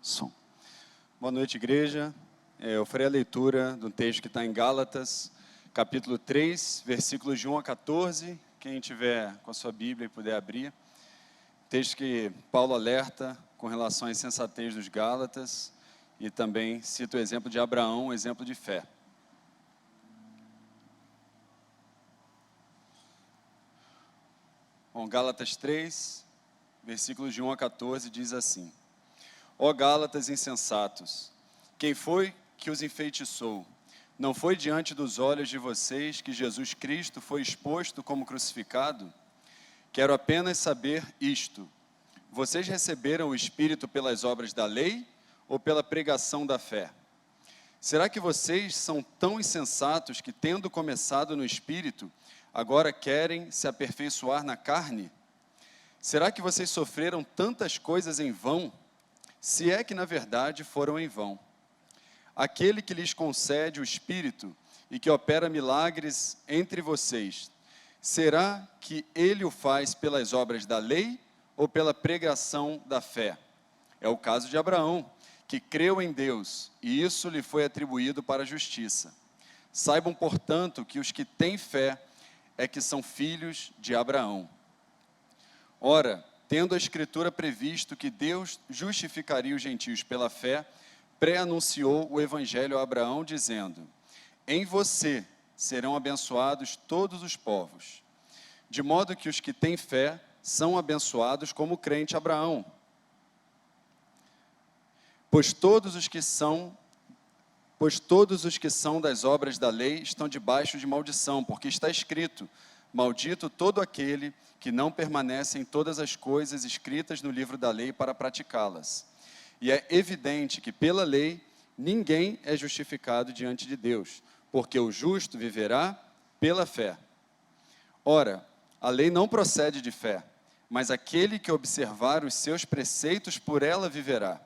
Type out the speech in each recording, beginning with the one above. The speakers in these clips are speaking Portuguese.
Som. Boa noite, igreja. Eu farei a leitura do texto que está em Gálatas, capítulo 3, versículos de 1 a 14. Quem tiver com a sua Bíblia e puder abrir. Texto que Paulo alerta com relação à insensatez dos Gálatas e também cita o exemplo de Abraão, um exemplo de fé. Bom, Gálatas 3, versículos de 1 a 14, diz assim: Ó Gálatas insensatos, quem foi que os enfeitiçou? Não foi diante dos olhos de vocês que Jesus Cristo foi exposto como crucificado? Quero apenas saber isto: vocês receberam o Espírito pelas obras da lei ou pela pregação da fé? Será que vocês são tão insensatos que, tendo começado no Espírito, agora querem se aperfeiçoar na carne? Será que vocês sofreram tantas coisas em vão? Se é que, na verdade, foram em vão. Aquele que lhes concede o Espírito e que opera milagres entre vocês, será que ele o faz pelas obras da lei ou pela pregação da fé? É o caso de Abraão, que creu em Deus, e isso lhe foi atribuído para a justiça. Saibam, portanto, que os que têm fé é que são filhos de Abraão. Ora, tendo a Escritura previsto que Deus justificaria os gentios pela fé, pré-anunciou o Evangelho a Abraão, dizendo: em você serão abençoados todos os povos. De modo que os que têm fé são abençoados como o crente Abraão. Pois todos os que são das obras da lei estão debaixo de maldição, porque está escrito: maldito todo aquele que não permanece em todas as coisas escritas no livro da lei para praticá-las. E é evidente que pela lei ninguém é justificado diante de Deus, porque o justo viverá pela fé. Ora, a lei não procede de fé, mas aquele que observar os seus preceitos por ela viverá.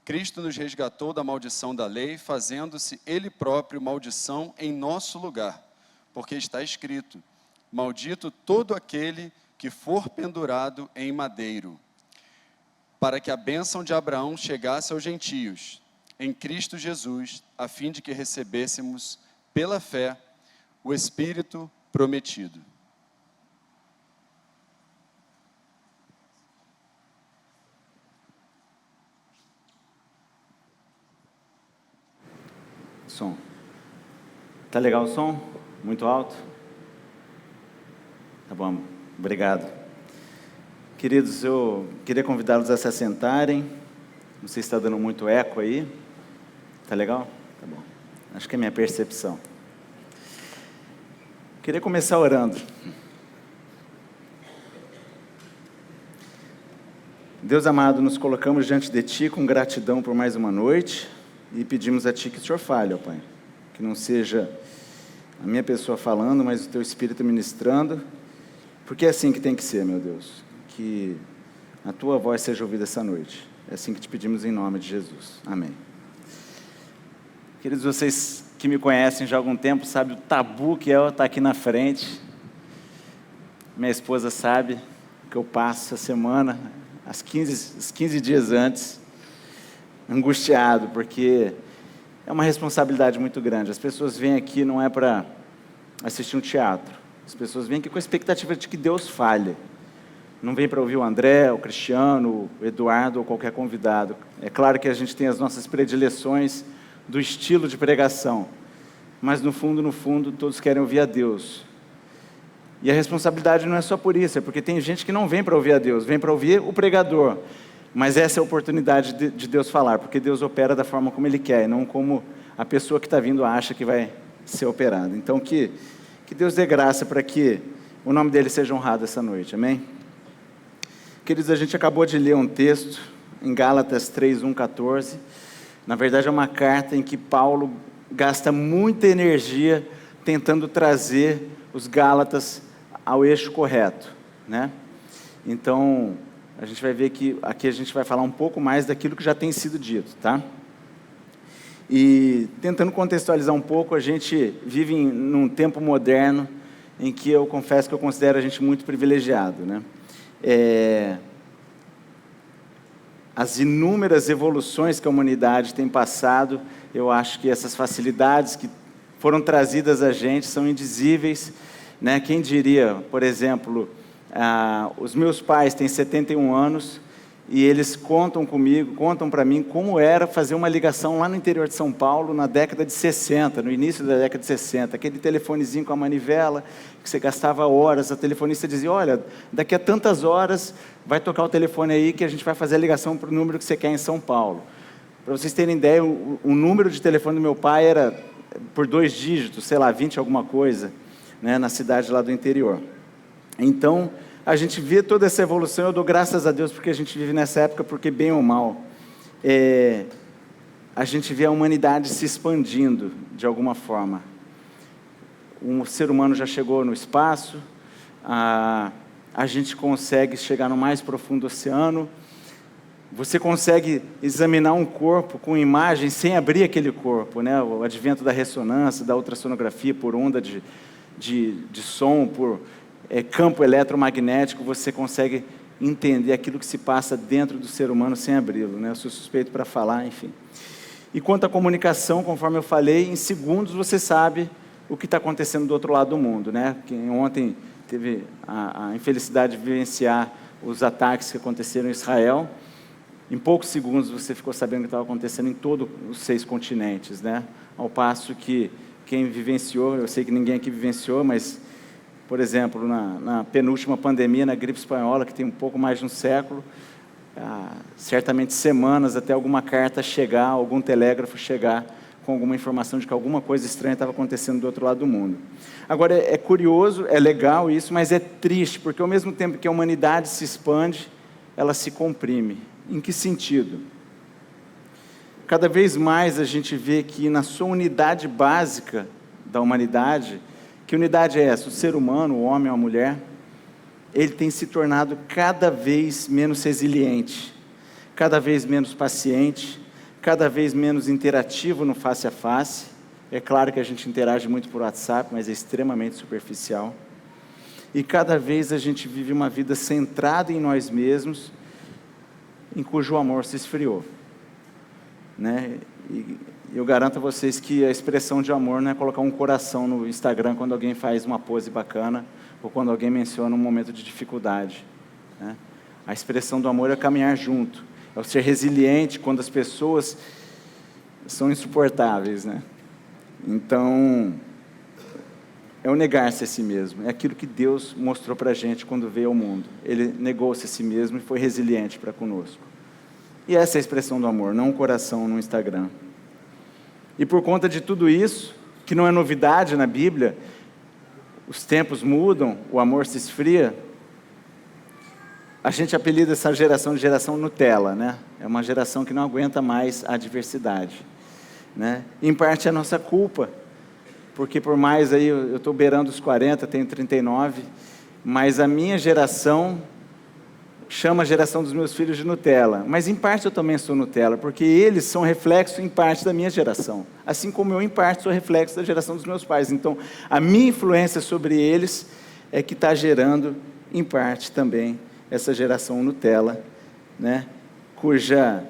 Cristo nos resgatou da maldição da lei, fazendo-se Ele próprio maldição em nosso lugar, porque está escrito: maldito todo aquele que for pendurado em madeiro, para que a bênção de Abraão chegasse aos gentios, em Cristo Jesus, a fim de que recebêssemos, pela fé, o Espírito prometido. Som. Tá legal o som? Muito alto? Tá bom, obrigado. Queridos, eu queria convidá-los a se assentarem. Não sei se está dando muito eco aí. Tá legal? Tá bom. Acho que é minha percepção. Queria começar orando. Deus amado, nos colocamos diante de Ti com gratidão por mais uma noite e pedimos a Ti que o Senhor fale, ó Pai. Que não seja a minha pessoa falando, mas o Teu Espírito ministrando, porque é assim que tem que ser, meu Deus. Que a Tua voz seja ouvida essa noite. É assim que te pedimos em nome de Jesus. Amém. Queridos, vocês que me conhecem já há algum tempo sabem o tabu que é eu estar aqui na frente. Minha esposa sabe que eu passo a semana, os 15 dias antes, angustiado, porque é uma responsabilidade muito grande. As pessoas vêm aqui não é para assistir um teatro. As pessoas vêm aqui com a expectativa de que Deus fale. Não vem para ouvir o André, o Cristiano, o Eduardo ou qualquer convidado. É claro que a gente tem as nossas predileções do estilo de pregação, mas no fundo, todos querem ouvir a Deus. E a responsabilidade não é só por isso, é porque tem gente que não vem para ouvir a Deus, vem para ouvir o pregador. Mas essa é a oportunidade de Deus falar, porque Deus opera da forma como Ele quer, e não como a pessoa que está vindo acha que vai ser operada. Então que Deus dê graça para que o nome dEle seja honrado essa noite, amém? Queridos, a gente acabou de ler um texto em Gálatas 3, 1, 14. Na verdade é uma carta em que Paulo gasta muita energia tentando trazer os Gálatas ao eixo correto, né? Então, a gente vai ver que aqui a gente vai falar um pouco mais daquilo que já tem sido dito, tá? E tentando contextualizar um pouco, a gente vive num tempo moderno em que eu confesso que eu considero a gente muito privilegiado, né? as inúmeras evoluções que a humanidade tem passado, eu acho que essas facilidades que foram trazidas a gente são indizíveis, né? Quem diria, por exemplo, os meus pais têm 71 anos e eles contam para mim como era fazer uma ligação lá no interior de São Paulo na década de 60, no início da década de 60, aquele telefonezinho com a manivela, que você gastava horas, a telefonista dizia, olha, daqui a tantas horas vai tocar o telefone aí que a gente vai fazer a ligação para o número que você quer em São Paulo. Para vocês terem ideia, o número de telefone do meu pai era por 2 dígitos, sei lá, 20 alguma coisa, né, na cidade lá do interior. Então, a gente vê toda essa evolução, eu dou graças a Deus porque a gente vive nessa época, porque bem ou mal, a gente vê a humanidade se expandindo de alguma forma. O ser humano já chegou no espaço, a gente consegue chegar no mais profundo oceano, você consegue examinar um corpo com imagem sem abrir aquele corpo, né? O advento da ressonância, da ultrassonografia por onda de som, por campo eletromagnético, você consegue entender aquilo que se passa dentro do ser humano sem abri-lo, né? Eu sou suspeito para falar, enfim. E quanto à comunicação, conforme eu falei, em segundos você sabe o que está acontecendo do outro lado do mundo, né? Quem ontem teve a infelicidade de vivenciar os ataques que aconteceram em Israel, em poucos segundos você ficou sabendo o que estava acontecendo em todos os 6 continentes, né? Ao passo que quem vivenciou, eu sei que ninguém aqui vivenciou, mas, por exemplo, na penúltima pandemia, na gripe espanhola, que tem um pouco mais de um século, certamente semanas até alguma carta chegar, algum telégrafo chegar com alguma informação de que alguma coisa estranha estava acontecendo do outro lado do mundo. Agora, é curioso, é legal isso, mas é triste, porque ao mesmo tempo que a humanidade se expande, ela se comprime. Em que sentido? Cada vez mais a gente vê que na sua unidade básica da humanidade, que unidade é essa? O ser humano, o homem ou a mulher, ele tem se tornado cada vez menos resiliente, cada vez menos paciente, cada vez menos interativo no face a face. É claro que a gente interage muito por WhatsApp, mas é extremamente superficial. E cada vez a gente vive uma vida centrada em nós mesmos, em cujo amor se esfriou, né? E eu garanto a vocês que a expressão de amor não é colocar um coração no Instagram quando alguém faz uma pose bacana ou quando alguém menciona um momento de dificuldade, né? A expressão do amor é caminhar junto, é o ser resiliente quando as pessoas são insuportáveis, né? Então, é o negar-se a si mesmo, é aquilo que Deus mostrou para a gente quando veio ao mundo. Ele negou-se a si mesmo e foi resiliente para conosco. E essa é a expressão do amor, não um coração no Instagram. E por conta de tudo isso, que não é novidade na Bíblia, os tempos mudam, o amor se esfria, a gente apelida essa geração de geração Nutella, né? É uma geração que não aguenta mais a adversidade, né? Em parte é a nossa culpa, porque por mais aí, eu estou beirando os 40, tenho 39, mas a minha geração chama a geração dos meus filhos de Nutella, mas em parte eu também sou Nutella, porque eles são reflexo em parte da minha geração, assim como eu em parte sou reflexo da geração dos meus pais. Então, a minha influência sobre eles é que está gerando, em parte também, essa geração Nutella, né? Cuja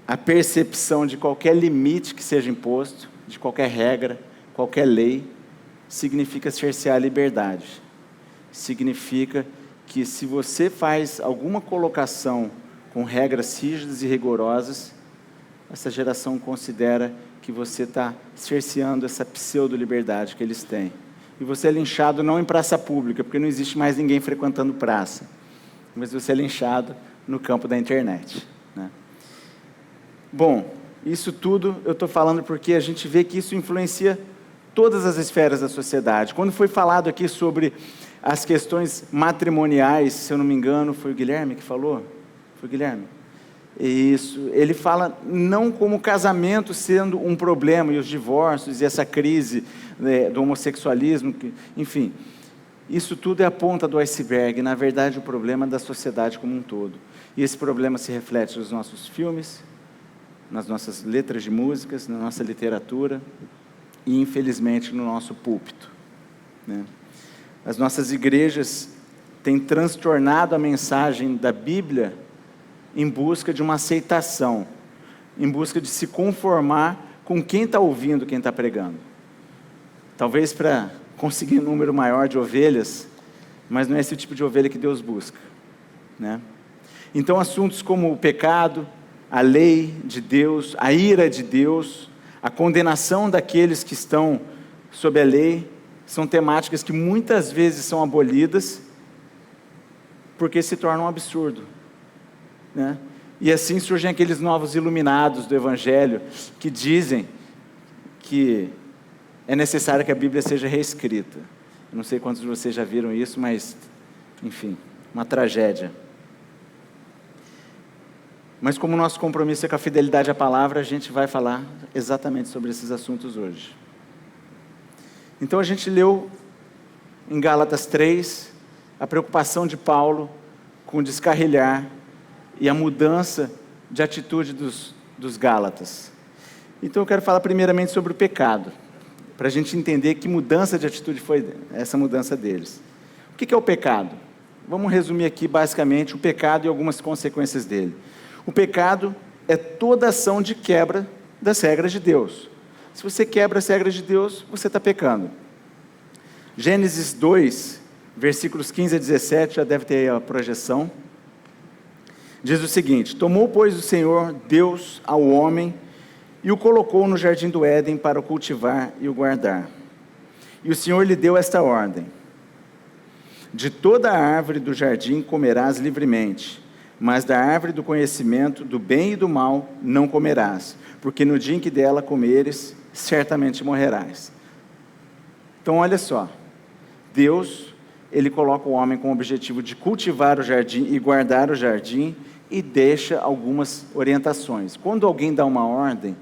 a percepção de qualquer limite que seja imposto, de qualquer regra, qualquer lei, significa cercear a liberdade. Significa que se você faz alguma colocação com regras rígidas e rigorosas, essa geração considera que você está cerceando essa pseudo-liberdade que eles têm. E você é linchado não em praça pública, porque não existe mais ninguém frequentando praça, mas você é linchado no campo da internet, né? Bom, isso tudo eu estou falando porque a gente vê que isso influencia todas as esferas da sociedade. Quando foi falado aqui sobre as questões matrimoniais, se eu não me engano, foi o Guilherme que falou? Foi o Guilherme? Isso, ele fala não como o casamento sendo um problema, e os divórcios, e essa crise, né, do homossexualismo, enfim, isso tudo é a ponta do iceberg. Na verdade, o problema é da sociedade como um todo. E esse problema se reflete nos nossos filmes, nas nossas letras de músicas, na nossa literatura, e infelizmente no nosso púlpito, né? As nossas igrejas têm transtornado a mensagem da Bíblia em busca de uma aceitação, em busca de se conformar com quem está ouvindo, quem está pregando. Talvez para conseguir um número maior de ovelhas, mas não é esse tipo de ovelha que Deus busca, né? Então, assuntos como o pecado, a lei de Deus, a ira de Deus, a condenação daqueles que estão sob a lei, são temáticas que muitas vezes são abolidas, porque se tornam um absurdo, né? E assim surgem aqueles novos iluminados do Evangelho, que dizem que é necessário que a Bíblia seja reescrita. Eu não sei quantos de vocês já viram isso, mas, enfim, uma tragédia. Mas como o nosso compromisso é com a fidelidade à palavra, a gente vai falar exatamente sobre esses assuntos hoje. Então a gente leu em Gálatas 3, a preocupação de Paulo com descarrilhar e a mudança de atitude dos Gálatas. Então eu quero falar primeiramente sobre o pecado, para a gente entender que mudança de atitude foi essa mudança deles. O que é o pecado? Vamos resumir aqui basicamente o pecado e algumas consequências dele. O pecado é toda ação de quebra das regras de Deus. Se você quebra as regras de Deus, você está pecando. Gênesis 2, versículos 15 a 17, já deve ter aí a projeção. Diz o seguinte: tomou, pois, o Senhor Deus ao homem e o colocou no jardim do Éden para o cultivar e o guardar. E o Senhor lhe deu esta ordem: de toda a árvore do jardim comerás livremente, mas da árvore do conhecimento do bem e do mal não comerás, porque no dia em que dela comeres, certamente morrerás. Então olha só, Deus, Ele coloca o homem com o objetivo de cultivar o jardim e guardar o jardim, e deixa algumas orientações. Quando alguém dá uma ordem,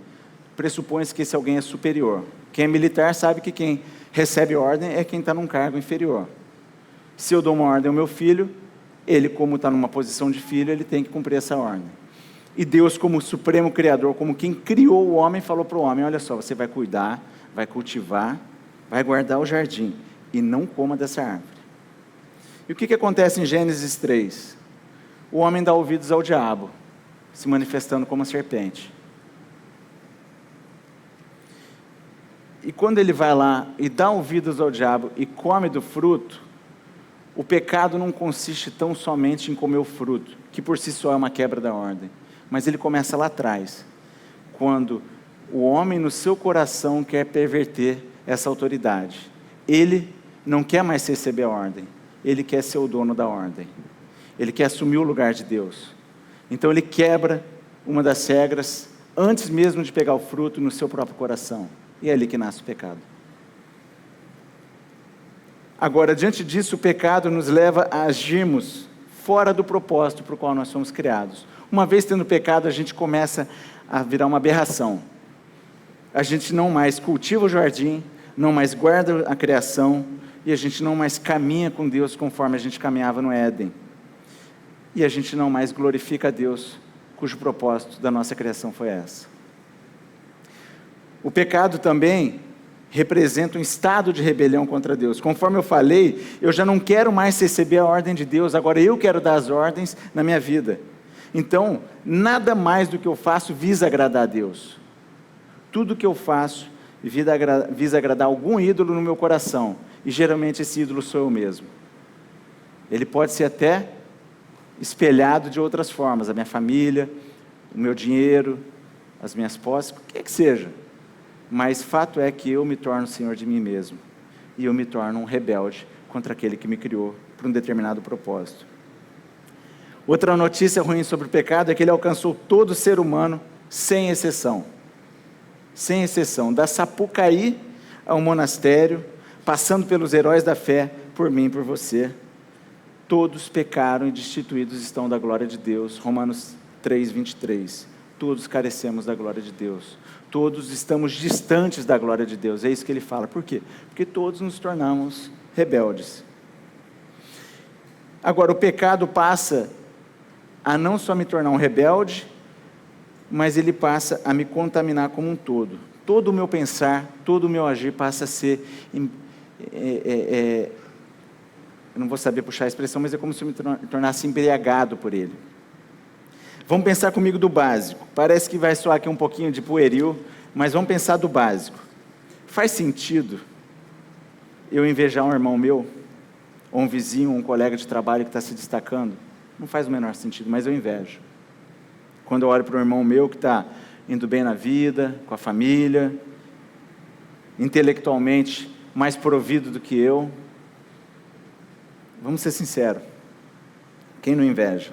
pressupõe-se que esse alguém é superior. Quem é militar sabe que quem recebe ordem é quem está num cargo inferior. Se eu dou uma ordem ao meu filho, ele, como está numa posição de filho, ele tem que cumprir essa ordem. E Deus, como supremo criador, como quem criou o homem, falou para o homem: olha só, você vai cuidar, vai cultivar, vai guardar o jardim, e não coma dessa árvore. E o que acontece em Gênesis 3? O homem dá ouvidos ao diabo, se manifestando como serpente. E quando ele vai lá e dá ouvidos ao diabo e come do fruto, o pecado não consiste tão somente em comer o fruto, que por si só é uma quebra da ordem, mas ele começa lá atrás, quando o homem no seu coração quer perverter essa autoridade. Ele não quer mais receber a ordem, ele quer ser o dono da ordem, ele quer assumir o lugar de Deus. Então ele quebra uma das regras, antes mesmo de pegar o fruto no seu próprio coração, e é ali que nasce o pecado. Agora, diante disso, o pecado nos leva a agirmos fora do propósito para o qual nós somos criados. Uma vez tendo pecado, a gente começa a virar uma aberração. A gente não mais cultiva o jardim, não mais guarda a criação, e a gente não mais caminha com Deus conforme a gente caminhava no Éden. E a gente não mais glorifica a Deus, cujo propósito da nossa criação foi essa. O pecado também representa um estado de rebelião contra Deus. Conforme eu falei, eu já não quero mais receber a ordem de Deus, agora eu quero dar as ordens na minha vida. Então, nada mais do que eu faço visa agradar a Deus. Tudo que eu faço visa agradar algum ídolo no meu coração, e geralmente esse ídolo sou eu mesmo. Ele pode ser até espelhado de outras formas, a minha família, o meu dinheiro, as minhas posses, o que é que seja. Mas fato é que eu me torno senhor de mim mesmo, e eu me torno um rebelde contra aquele que me criou para um determinado propósito. Outra notícia ruim sobre o pecado é que ele alcançou todo ser humano, sem exceção. Sem exceção, da Sapucaí ao monastério, passando pelos heróis da fé, por mim e por você. Todos pecaram e destituídos estão da glória de Deus. Romanos 3, 23. Todos carecemos da glória de Deus. Todos estamos distantes da glória de Deus. É isso que ele fala. Por quê? Porque todos nos tornamos rebeldes. Agora, o pecado passa a não só me tornar um rebelde, mas ele passa a me contaminar como um todo. Todo o meu pensar, todo o meu agir passa a ser... eu não vou saber puxar a expressão, mas é como se eu me tornasse embriagado por ele. Vamos pensar comigo do básico. Parece que vai soar aqui um pouquinho de pueril, mas vamos pensar do básico. Faz sentido eu invejar um irmão meu, ou um vizinho, ou um colega de trabalho que está se destacando? Não faz o menor sentido, mas eu invejo. Quando eu olho para um irmão meu que está indo bem na vida, com a família, intelectualmente mais provido do que eu, vamos ser sinceros, quem não inveja?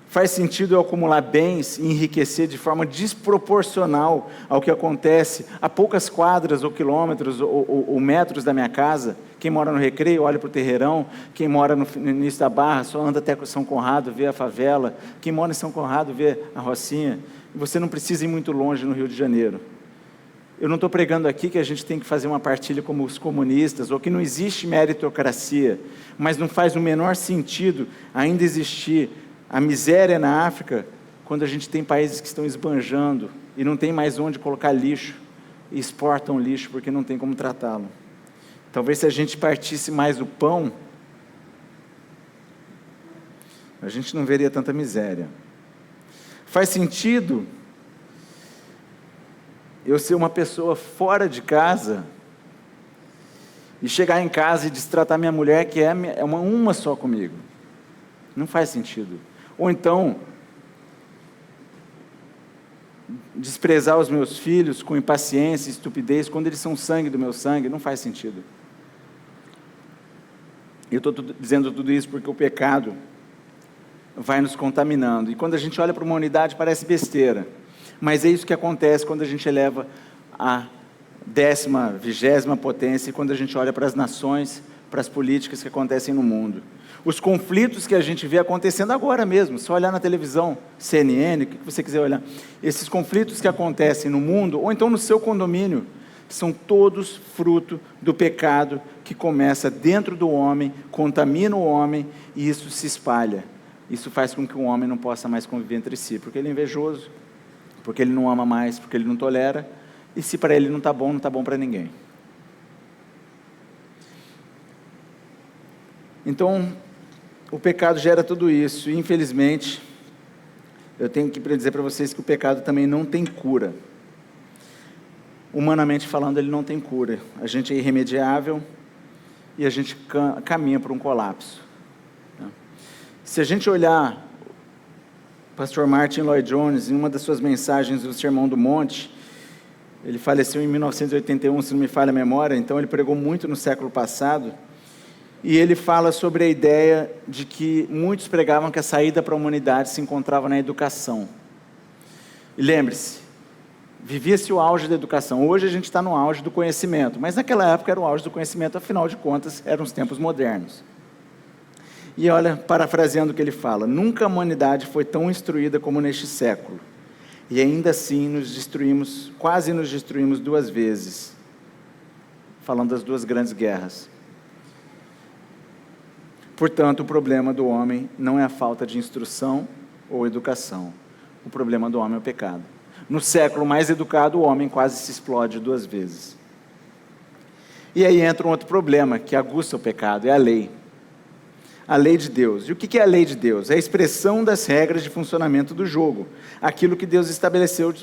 Faz sentido eu acumular bens e enriquecer de forma desproporcional ao que acontece a poucas quadras ou quilômetros ou metros da minha casa? Quem mora no Recreio olha para o Terreirão, quem mora no início da Barra só anda até São Conrado, vê a favela, quem mora em São Conrado vê a Rocinha. Você não precisa ir muito longe no Rio de Janeiro. Eu não estou pregando aqui que a gente tem que fazer uma partilha como os comunistas, ou que não existe meritocracia, mas não faz o menor sentido ainda existir a miséria na África, quando a gente tem países que estão esbanjando e não tem mais onde colocar lixo, e exportam lixo porque não tem como tratá-lo. Talvez se a gente partisse mais o pão, a gente não veria tanta miséria. Faz sentido eu ser uma pessoa fora de casa e chegar em casa e destratar minha mulher, que é uma só comigo? Não faz sentido. Ou então, desprezar os meus filhos com impaciência e estupidez, quando eles são sangue do meu sangue, não faz sentido. Eu estou dizendo tudo isso porque o pecado vai nos contaminando, e quando a gente olha para uma unidade parece besteira, mas é isso que acontece quando a gente eleva a 10ª, 20ª potência, e quando a gente olha para as nações, para as políticas que acontecem no mundo. Os conflitos que a gente vê acontecendo agora mesmo, só olhar na televisão, CNN, o que você quiser olhar, esses conflitos que acontecem no mundo, ou então no seu condomínio, são todos fruto do pecado que começa dentro do homem, contamina o homem, e isso se espalha. Isso faz com que o homem não possa mais conviver entre si, porque ele é invejoso, porque ele não ama mais, porque ele não tolera, e se para ele não está bom para ninguém. Então, o pecado gera tudo isso, e infelizmente, eu tenho que dizer para vocês que o pecado também não tem cura. Humanamente falando, ele não tem cura. A gente é irremediável e a gente caminha para um colapso. Se a gente olhar o pastor Martin Lloyd-Jones, em uma das suas mensagens do Sermão do Monte, ele faleceu em 1981, se não me falha a memória, então ele pregou muito no século passado, e ele fala sobre a ideia de que muitos pregavam que a saída para a humanidade se encontrava na educação. E lembre-se, vivia-se o auge da educação. Hoje a gente está no auge do conhecimento, mas naquela época era o auge do conhecimento, afinal de contas, eram os tempos modernos. E olha, parafraseando o que ele fala, nunca a humanidade foi tão instruída como neste século, e ainda assim quase nos destruímos 2 vezes, falando das 2 grandes guerras. Portanto, o problema do homem não é a falta de instrução ou educação. O problema do homem é o pecado. No século mais educado, o homem quase se explode 2 vezes. E aí entra um outro problema, que aguça o pecado, é a lei. A lei de Deus. E o que é a lei de Deus? É a expressão das regras de funcionamento do jogo. Aquilo que Deus estabeleceu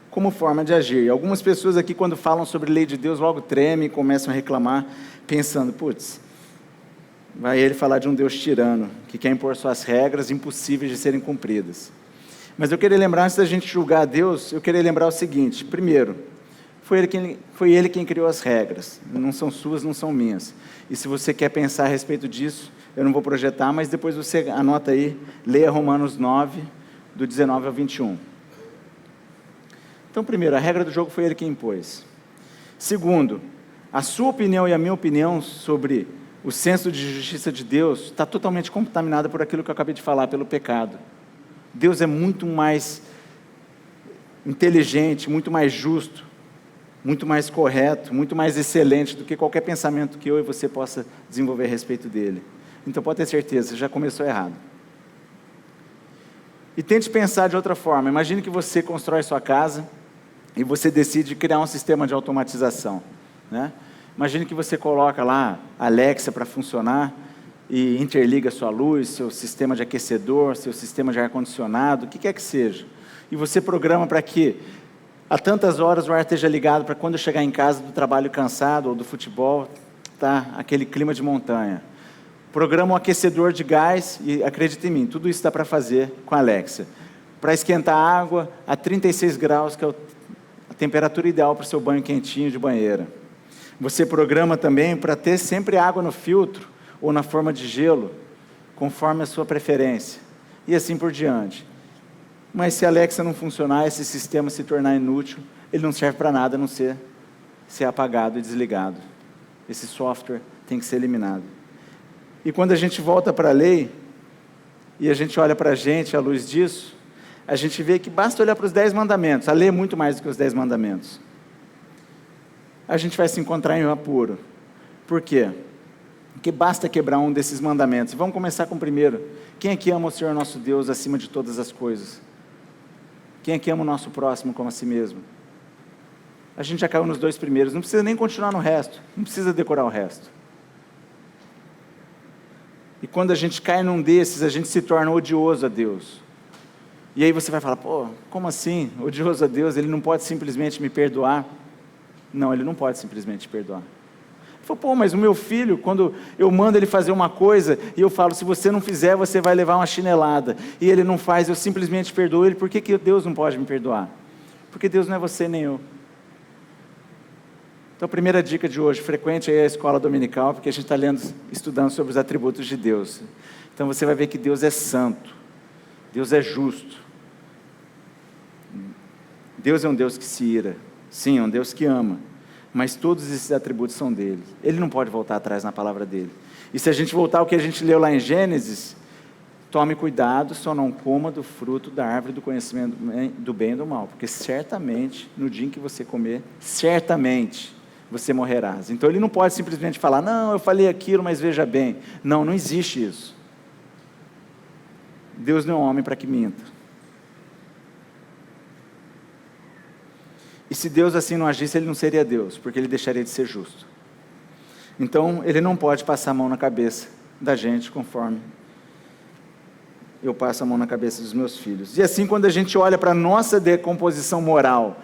como forma de agir. E algumas pessoas aqui, quando falam sobre lei de Deus, logo tremem e começam a reclamar, pensando, putz, vai ele falar de um Deus tirano, que quer impor suas regras impossíveis de serem cumpridas. Mas eu queria lembrar, antes da gente julgar a Deus, eu queria lembrar o seguinte: primeiro, foi ele quem criou as regras, não são suas, não são minhas. E se você quer pensar a respeito disso, eu não vou projetar, mas depois você anota aí, leia Romanos 9, do 19 ao 21. Então, primeiro, a regra do jogo foi ele quem impôs. Segundo, a sua opinião e a minha opinião sobre o senso de justiça de Deus está totalmente contaminada por aquilo que eu acabei de falar, pelo pecado. Deus é muito mais inteligente, muito mais justo, muito mais correto, muito mais excelente do que qualquer pensamento que eu e você possa desenvolver a respeito dele. Então pode ter certeza, você já começou errado. E tente pensar de outra forma. Imagine que você constrói sua casa e você decide criar um sistema de automatização, né? Imagine que você coloca lá a Alexa para funcionar e interliga sua luz, seu sistema de aquecedor, seu sistema de ar-condicionado, o que quer que seja. E você programa para que a tantas horas o ar esteja ligado para quando eu chegar em casa do trabalho cansado ou do futebol, tá aquele clima de montanha. Programa um aquecedor de gás e acredita em mim, tudo isso dá para fazer com a Alexa. Para esquentar a água a 36 graus, que é a temperatura ideal para o seu banho quentinho de banheira. Você programa também para ter sempre água no filtro ou na forma de gelo, conforme a sua preferência. E assim por diante. Mas se a Alexa não funcionar, esse sistema se tornar inútil, ele não serve para nada a não ser apagado e desligado. Esse software tem que ser eliminado. E quando a gente volta para a lei, e a gente olha para a gente à luz disso, a gente vê que basta olhar para os 10 mandamentos. A lei é muito mais do que os 10 mandamentos. A gente vai se encontrar em um apuro. Por quê? Porque basta quebrar um desses mandamentos. Vamos começar com o primeiro. Quem aqui ama o Senhor nosso Deus acima de todas as coisas? Quem aqui ama o nosso próximo como a si mesmo? A gente já caiu nos 2 primeiros. Não precisa nem continuar no resto. Não precisa decorar o resto. E quando a gente cai num desses, a gente se torna odioso a Deus. E aí você vai falar, pô, como assim? Odioso a Deus, Ele não pode simplesmente me perdoar? Não, Ele não pode simplesmente perdoar. Ele falou, pô, mas o meu filho, quando eu mando ele fazer uma coisa, e eu falo, se você não fizer, você vai levar uma chinelada. E ele não faz, eu simplesmente perdoo ele. Por que Deus não pode me perdoar? Porque Deus não é você nem eu. Então a primeira dica de hoje, frequente aí a escola dominical, porque a gente está estudando sobre os atributos de Deus. Então você vai ver que Deus é santo, Deus é justo. Deus é um Deus que se ira, sim, é um Deus que ama, mas todos esses atributos são dele. Ele não pode voltar atrás na palavra dele. E se a gente voltar ao que a gente leu lá em Gênesis, tome cuidado, só não coma do fruto da árvore do conhecimento do bem e do mal, porque certamente, no dia em que você comer, certamente você morrerás. Então ele não pode simplesmente falar, não, eu falei aquilo, mas veja bem. Não, não existe isso. Deus não é um homem para que minta. E se Deus assim não agisse, Ele não seria Deus, porque Ele deixaria de ser justo. Então, Ele não pode passar a mão na cabeça da gente, conforme eu passo a mão na cabeça dos meus filhos. E assim, quando a gente olha para a nossa decomposição moral,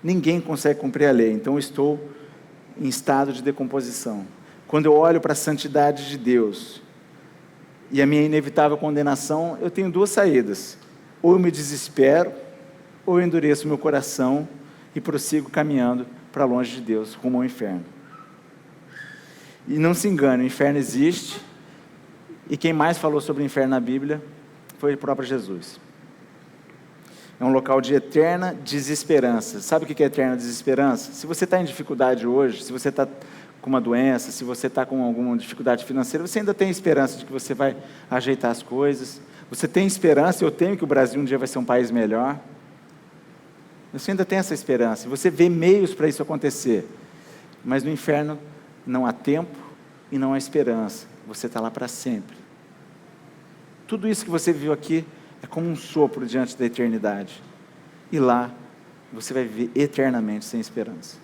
ninguém consegue cumprir a lei, então eu estou em estado de decomposição. Quando eu olho para a santidade de Deus, e a minha inevitável condenação, eu tenho 2 saídas. Ou eu me desespero, ou eu endureço meu coração, e prossigo caminhando para longe de Deus, rumo ao inferno. E não se engane, o inferno existe, e quem mais falou sobre o inferno na Bíblia foi o próprio Jesus. É um local de eterna desesperança. Sabe o que é eterna desesperança? Se você está em dificuldade hoje, se você está com uma doença, se você está com alguma dificuldade financeira, você ainda tem esperança de que você vai ajeitar as coisas. Você tem esperança, eu tenho, que o Brasil um dia vai ser um país melhor. Você ainda tem essa esperança, você vê meios para isso acontecer, mas no inferno não há tempo e não há esperança, você está lá para sempre. Tudo isso que você viu aqui é como um sopro diante da eternidade, e lá você vai viver eternamente sem esperança.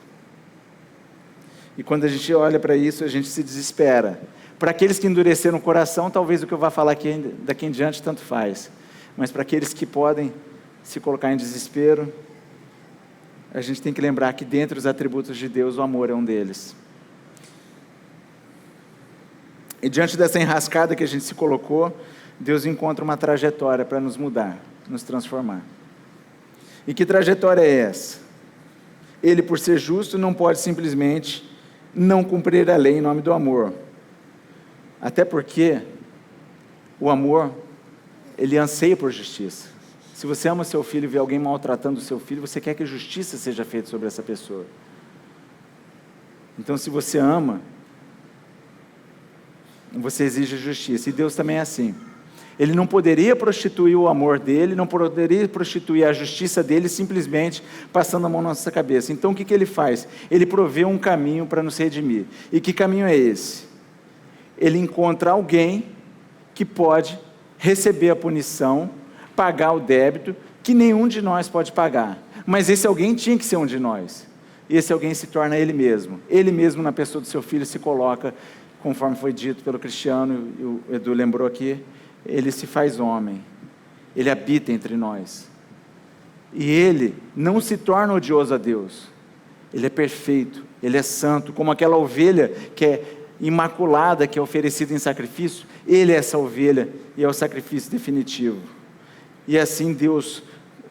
E quando a gente olha para isso, a gente se desespera. Para aqueles que endureceram o coração, talvez o que eu vá falar aqui, daqui em diante tanto faz, mas para aqueles que podem se colocar em desespero, a gente tem que lembrar que dentre os atributos de Deus, o amor é um deles. E diante dessa enrascada que a gente se colocou, Deus encontra uma trajetória para nos mudar, nos transformar. E que trajetória é essa? Ele, por ser justo, não pode simplesmente não cumprir a lei em nome do amor. Até porque o amor, ele anseia por justiça. Se você ama seu filho e vê alguém maltratando o seu filho, você quer que justiça seja feita sobre essa pessoa. Então, se você ama, você exige justiça. E Deus também é assim. Ele não poderia prostituir o amor dele, não poderia prostituir a justiça dele, simplesmente passando a mão na nossa cabeça. Então, o que ele faz? Ele provê um caminho para nos redimir. E que caminho é esse? Ele encontra alguém que pode receber a punição, pagar o débito, que nenhum de nós pode pagar. Mas esse alguém tinha que ser um de nós. E esse alguém se torna ele mesmo. Ele mesmo, na pessoa do seu filho, se coloca conforme foi dito pelo Cristiano e o Edu lembrou aqui, ele se faz homem, ele habita entre nós. E ele não se torna odioso a Deus, ele é perfeito, ele é santo, como aquela ovelha que é imaculada, que é oferecida em sacrifício, ele é essa ovelha e é o sacrifício definitivo. E assim Deus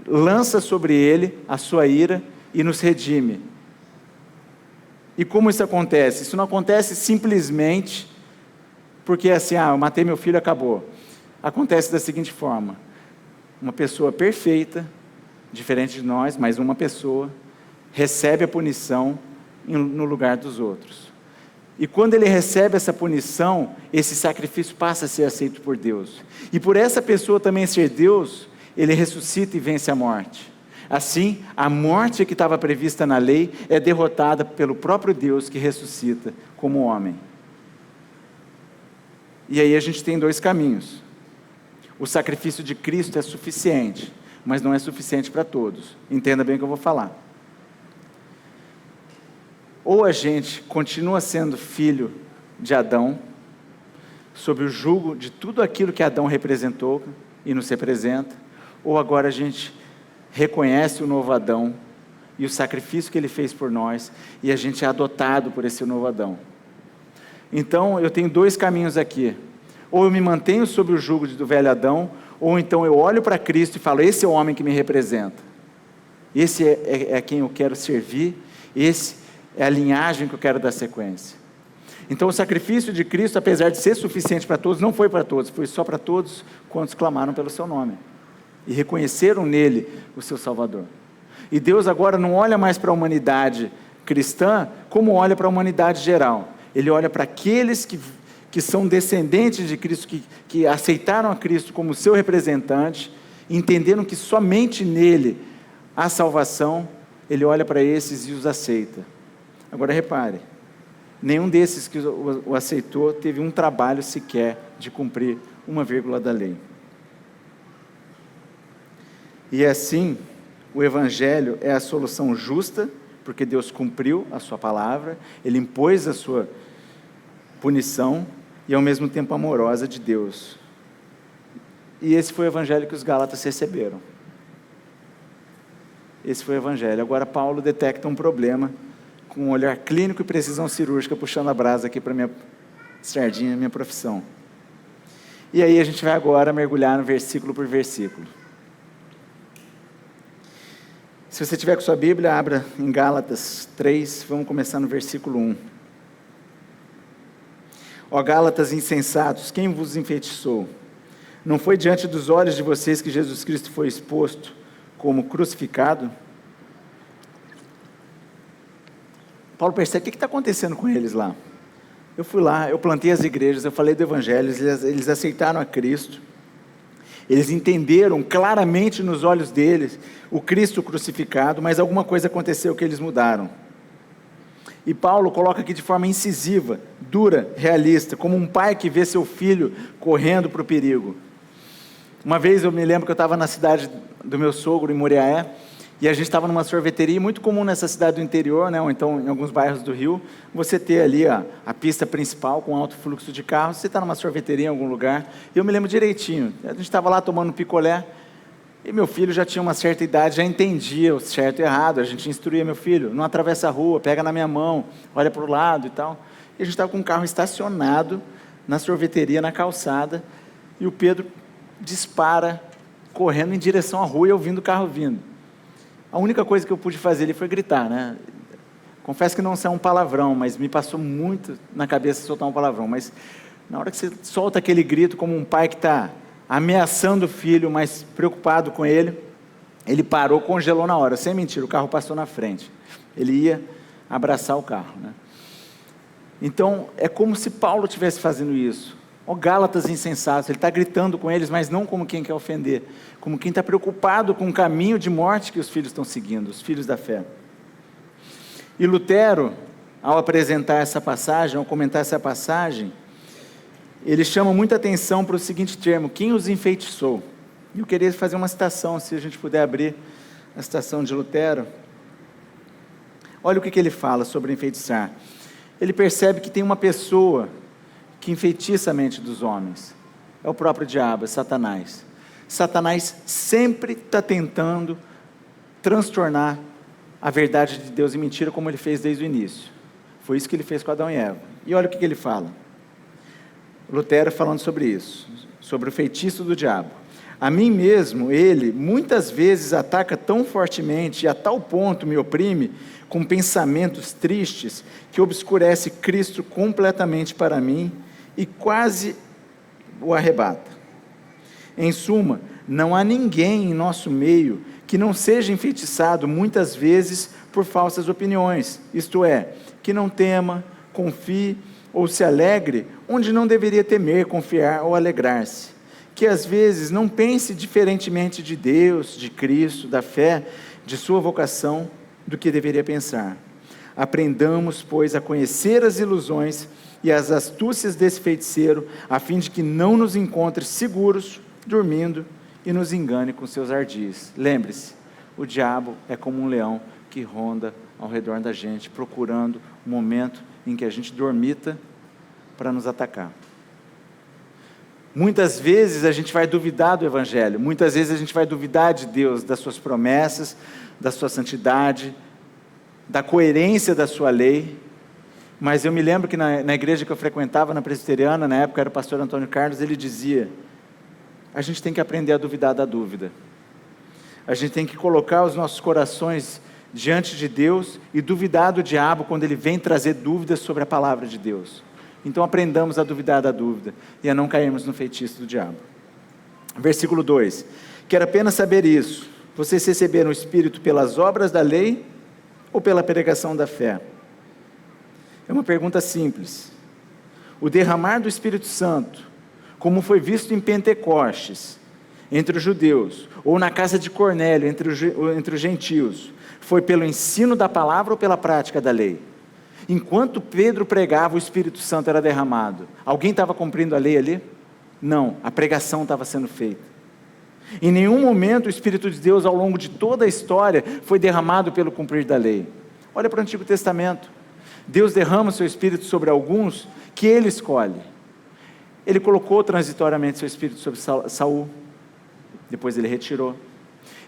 lança sobre ele a sua ira e nos redime. E como isso acontece? Isso não acontece simplesmente porque assim, eu matei meu filho, acabou. Acontece da seguinte forma: uma pessoa perfeita, diferente de nós, mas uma pessoa, recebe a punição no lugar dos outros. E quando ele recebe essa punição, esse sacrifício passa a ser aceito por Deus. E por essa pessoa também ser Deus, ele ressuscita e vence a morte. Assim, a morte que estava prevista na lei é derrotada pelo próprio Deus que ressuscita como homem. E aí a gente tem dois caminhos. O sacrifício de Cristo é suficiente, mas não é suficiente para todos. Entenda bem o que eu vou falar. Ou a gente continua sendo filho de Adão, sob o jugo de tudo aquilo que Adão representou e nos representa, ou agora a gente reconhece o novo Adão e o sacrifício que ele fez por nós, e a gente é adotado por esse novo Adão. Então eu tenho dois caminhos aqui: ou eu me mantenho sob o jugo do velho Adão, ou então eu olho para Cristo e falo, esse é o homem que me representa, esse é quem eu quero servir, esse é a linhagem que eu quero dar sequência. Então o sacrifício de Cristo, apesar de ser suficiente para todos, não foi para todos, foi só para todos quantos clamaram pelo seu nome e reconheceram nele o seu Salvador. E Deus agora não olha mais para a humanidade cristã como olha para a humanidade geral. Ele olha para aqueles que são descendentes de Cristo, que aceitaram a Cristo como seu representante, entenderam que somente nele há salvação. Ele olha para esses e os aceita. Agora repare, nenhum desses que o aceitou teve um trabalho sequer de cumprir uma vírgula da lei. E assim, o Evangelho é a solução justa, porque Deus cumpriu a sua palavra, Ele impôs a sua punição, e ao mesmo tempo amorosa de Deus. E esse foi o Evangelho que os Gálatas receberam. Esse foi o Evangelho. Agora Paulo detecta um problema, com um olhar clínico e precisão cirúrgica, puxando a brasa aqui para minha sardinha, minha profissão. E aí a gente vai agora mergulhar no versículo por versículo. Se você tiver com sua Bíblia, abra em Gálatas 3, vamos começar no versículo 1. Ó Gálatas insensatos, quem vos enfeitiçou? Não foi diante dos olhos de vocês que Jesus Cristo foi exposto como crucificado? Paulo percebe, o que está acontecendo com eles lá? Eu fui lá, eu plantei as igrejas, eu falei do Evangelho, eles aceitaram a Cristo, eles entenderam claramente nos olhos deles o Cristo crucificado, mas alguma coisa aconteceu que eles mudaram. E Paulo coloca aqui de forma incisiva, dura, realista, como um pai que vê seu filho correndo para o perigo. Uma vez eu me lembro que eu estava na cidade do meu sogro, em Moriaé, e a gente estava numa sorveteria, muito comum nessa cidade do interior, né, ou então em alguns bairros do Rio, você ter ali a pista principal com alto fluxo de carros, você está numa sorveteria em algum lugar, e eu me lembro direitinho, a gente estava lá tomando picolé, e meu filho já tinha uma certa idade, já entendia o certo e errado, a gente instruía meu filho, não atravessa a rua, pega na minha mão, olha para o lado e tal, e a gente estava com um carro estacionado na sorveteria, na calçada, e o Pedro dispara, correndo em direção à rua e ouvindo o carro vindo. A única coisa que eu pude fazer ali foi gritar, né? Confesso que não é um palavrão, mas me passou muito na cabeça soltar um palavrão, mas na hora que você solta aquele grito como um pai que está ameaçando o filho, mas preocupado com ele, ele parou, congelou na hora, sem mentira, o carro passou na frente, ele ia abraçar o carro, né? Então, é como se Paulo estivesse fazendo isso. Ó Gálatas insensatos, ele está gritando com eles, mas não como quem quer ofender, como quem está preocupado com o caminho de morte que os filhos estão seguindo, os filhos da fé. E Lutero, ao apresentar essa passagem, ao comentar essa passagem, ele chama muita atenção para o seguinte termo: quem os enfeitiçou? E eu queria fazer uma citação, se a gente puder abrir a citação de Lutero. Olha o que ele fala sobre enfeitiçar. Ele percebe que tem uma pessoa que enfeitiça a mente dos homens. É o próprio diabo, é Satanás. Satanás sempre está tentando transtornar a verdade de Deus em mentira, como ele fez desde o início. Foi isso que ele fez com Adão e Eva. E olha o que ele fala. Lutero falando sobre isso, sobre o feitiço do diabo. A mim mesmo, ele, muitas vezes ataca tão fortemente e a tal ponto me oprime com pensamentos tristes que obscurece Cristo completamente para mim e quase o arrebata. Em suma, não há ninguém em nosso meio que não seja enfeitiçado muitas vezes por falsas opiniões, isto é, que não tema, confie ou se alegre onde não deveria temer, confiar ou alegrar-se. Que às vezes não pense diferentemente de Deus, de Cristo, da fé, de sua vocação, do que deveria pensar. Aprendamos, pois, a conhecer as ilusões e as astúcias desse feiticeiro, a fim de que não nos encontre seguros, dormindo, e nos engane com seus ardis. Lembre-se, o diabo é como um leão que ronda ao redor da gente, procurando o momento em que a gente dormita para nos atacar. Muitas vezes a gente vai duvidar do Evangelho, muitas vezes a gente vai duvidar de Deus, das suas promessas, da sua santidade, da coerência da sua lei, mas eu me lembro que na igreja que eu frequentava, na presbiteriana, na época era o pastor Antônio Carlos, ele dizia, a gente tem que aprender a duvidar da dúvida, a gente tem que colocar os nossos corações diante de Deus e duvidar do diabo quando ele vem trazer dúvidas sobre a palavra de Deus. Então aprendamos a duvidar da dúvida e a não cairmos no feitiço do diabo. Versículo 2, quero apenas saber isso, vocês receberam o Espírito pelas obras da lei ou pela pregação da fé? É uma pergunta simples. O derramar do Espírito Santo, como foi visto em Pentecostes, entre os judeus, ou na casa de Cornélio, entre os gentios, foi pelo ensino da palavra ou pela prática da lei? Enquanto Pedro pregava, o Espírito Santo era derramado. Alguém estava cumprindo a lei ali? Não, a pregação estava sendo feita. Em nenhum momento o Espírito de Deus, ao longo de toda a história, foi derramado pelo cumprir da lei. Olha para o Antigo Testamento. Deus derrama o seu Espírito sobre alguns que Ele escolhe. Ele colocou transitoriamente seu Espírito sobre Saul, depois Ele retirou.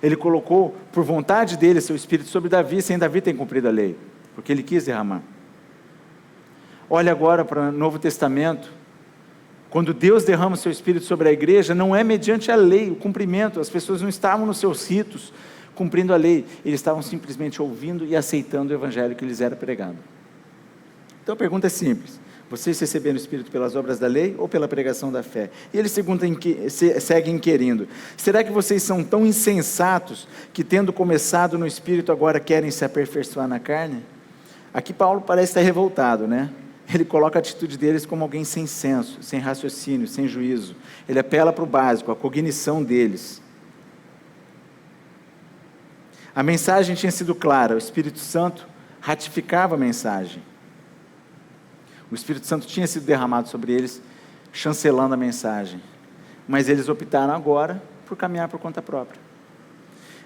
Ele colocou, por vontade dele, seu Espírito sobre Davi, sem Davi ter cumprido a lei, porque Ele quis derramar. Olha agora para o Novo Testamento, quando Deus derrama o seu Espírito sobre a igreja, não é mediante a lei, o cumprimento, as pessoas não estavam nos seus ritos, cumprindo a lei, eles estavam simplesmente ouvindo e aceitando o Evangelho que lhes era pregado. Então a pergunta é simples, vocês receberam o Espírito pelas obras da lei ou pela pregação da fé? E ele segue inquirindo, será que vocês são tão insensatos, que tendo começado no Espírito, agora querem se aperfeiçoar na carne? Aqui Paulo parece estar revoltado, né? Ele coloca a atitude deles como alguém sem senso, sem raciocínio, sem juízo. Ele apela para o básico, a cognição deles. A mensagem tinha sido clara, o Espírito Santo ratificava a mensagem. O Espírito Santo tinha sido derramado sobre eles, chancelando a mensagem. Mas eles optaram agora por caminhar por conta própria.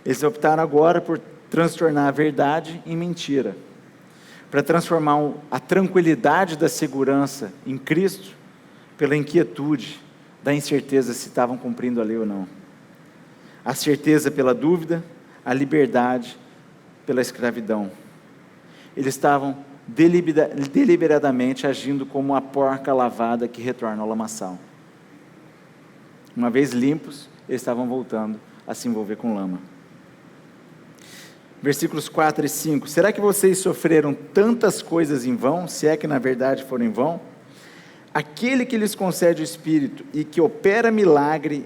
Eles optaram agora por transtornar a verdade em mentira, para transformar a tranquilidade da segurança em Cristo, pela inquietude da incerteza se estavam cumprindo a lei ou não. A certeza pela dúvida, a liberdade pela escravidão. Eles estavam deliberadamente agindo como a porca lavada que retorna ao lamaçal. Uma vez limpos, eles estavam voltando a se envolver com lama. Versículos 4 e 5, será que vocês sofreram tantas coisas em vão, se é que na verdade foram em vão? Aquele que lhes concede o Espírito e que opera milagre,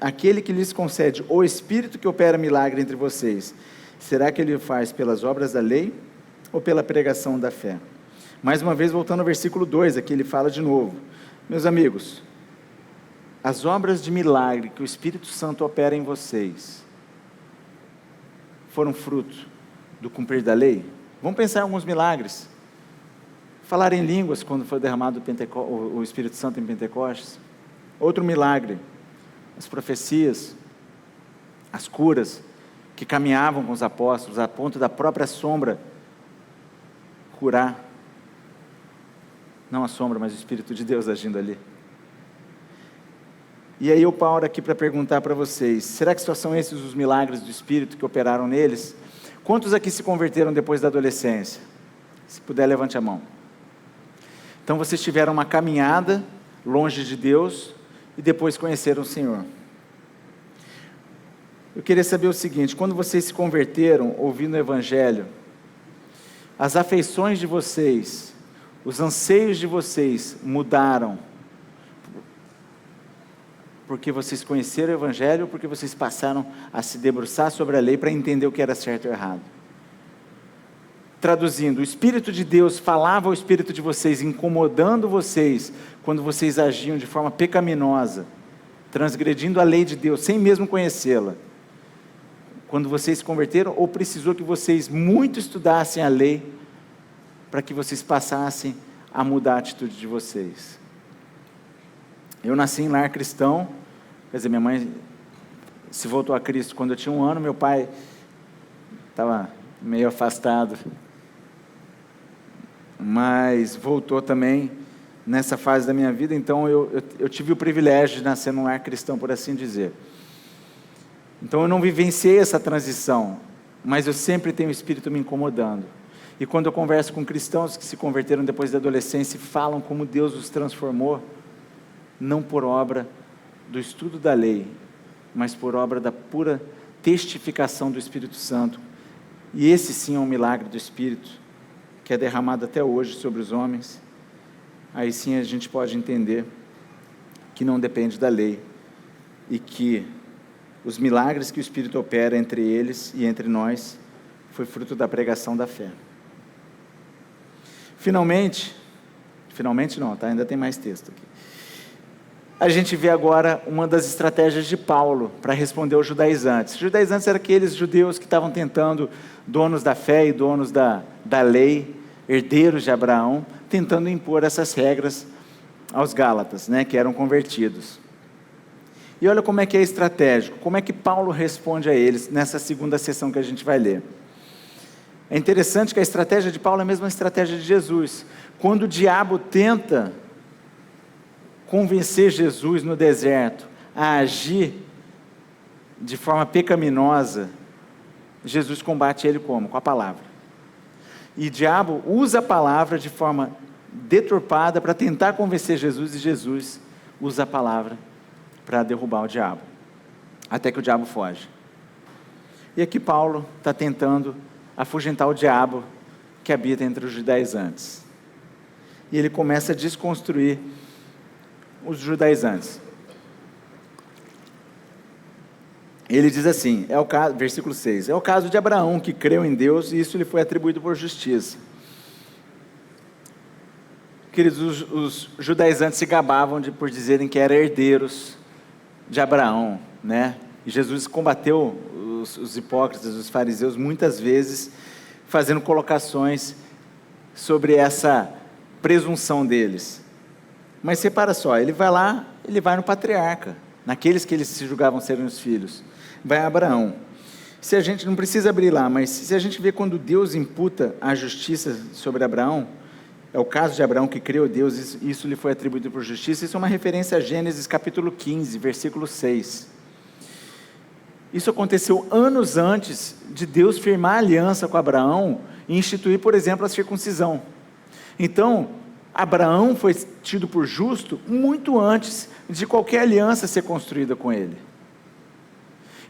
aquele que lhes concede o Espírito que opera milagre entre vocês, será que ele o faz pelas obras da lei ou pela pregação da fé? Mais uma vez, voltando ao versículo 2, aqui ele fala de novo, meus amigos, as obras de milagre que o Espírito Santo opera em vocês, foram fruto do cumprir da lei? Vamos pensar em alguns milagres. Falar em línguas quando foi derramado o Espírito Santo em Pentecostes. Outro milagre, as profecias, as curas, que caminhavam com os apóstolos, a ponto da própria sombra curar. Não a sombra, mas o Espírito de Deus agindo ali. E aí eu paro aqui para perguntar para vocês, será que só são esses os milagres do Espírito que operaram neles? Quantos aqui se converteram depois da adolescência? Se puder, levante a mão. Então vocês tiveram uma caminhada longe de Deus e depois conheceram o Senhor. Eu queria saber o seguinte, quando vocês se converteram, ouvindo o Evangelho, as afeições de vocês, os anseios de vocês mudaram porque vocês conheceram o Evangelho ou porque vocês passaram a se debruçar sobre a lei para entender o que era certo ou errado? Traduzindo, o Espírito de Deus falava ao Espírito de vocês, incomodando vocês, quando vocês agiam de forma pecaminosa, transgredindo a lei de Deus, sem mesmo conhecê-la. Quando vocês se converteram, ou precisou que vocês muito estudassem a lei, para que vocês passassem a mudar a atitude de vocês? Eu nasci em lar cristão, quer dizer, minha mãe se voltou a Cristo quando eu tinha 1 ano, meu pai estava meio afastado, mas voltou também nessa fase da minha vida, então eu tive o privilégio de nascer num lar cristão, por assim dizer. Então eu não vivenciei essa transição, mas eu sempre tenho o Espírito me incomodando. E quando eu converso com cristãos que se converteram depois da adolescência e falam como Deus os transformou, não por obra do estudo da lei, mas por obra da pura testificação do Espírito Santo. E esse sim é um milagre do Espírito, que é derramado até hoje sobre os homens. Aí sim a gente pode entender que não depende da lei, e que os milagres que o Espírito opera entre eles e entre nós, foi fruto da pregação da fé. Finalmente não, tá? Ainda tem mais texto aqui. A gente vê agora uma das estratégias de Paulo para responder aos judaizantes. Os judaizantes eram aqueles judeus que estavam tentando, donos da fé e donos da lei, herdeiros de Abraão, tentando impor essas regras aos gálatas, né, que eram convertidos. E olha como é que é estratégico, como é que Paulo responde a eles nessa segunda sessão que a gente vai ler. É interessante que a estratégia de Paulo é a mesma estratégia de Jesus. Quando o diabo tenta convencer Jesus no deserto a agir de forma pecaminosa, Jesus combate ele como? Com a palavra. E o diabo usa a palavra de forma deturpada para tentar convencer Jesus, e Jesus usa a palavra para derrubar o diabo, até que o diabo foge. E aqui Paulo está tentando afugentar o diabo que habita entre os judaizantes. E ele começa a desconstruir os judaizantes. Ele diz assim, versículo 6, é o caso de Abraão, que creu em Deus, e isso lhe foi atribuído por justiça. Queridos, os judaizantes se gabavam por dizerem que eram herdeiros de Abraão, né? E Jesus combateu os hipócritas, os fariseus, muitas vezes, fazendo colocações sobre essa presunção deles. Mas repara só, ele vai lá, ele vai no patriarca, naqueles que eles se julgavam serem os filhos, vai a Abraão. Se a gente não precisa abrir lá, mas se a gente vê quando Deus imputa a justiça sobre Abraão, é o caso de Abraão que creu a Deus, isso lhe foi atribuído por justiça. Isso é uma referência a Gênesis capítulo 15, versículo 6. Isso aconteceu anos antes de Deus firmar a aliança com Abraão e instituir, por exemplo, a circuncisão. Então, Abraão foi tido por justo muito antes de qualquer aliança ser construída com ele.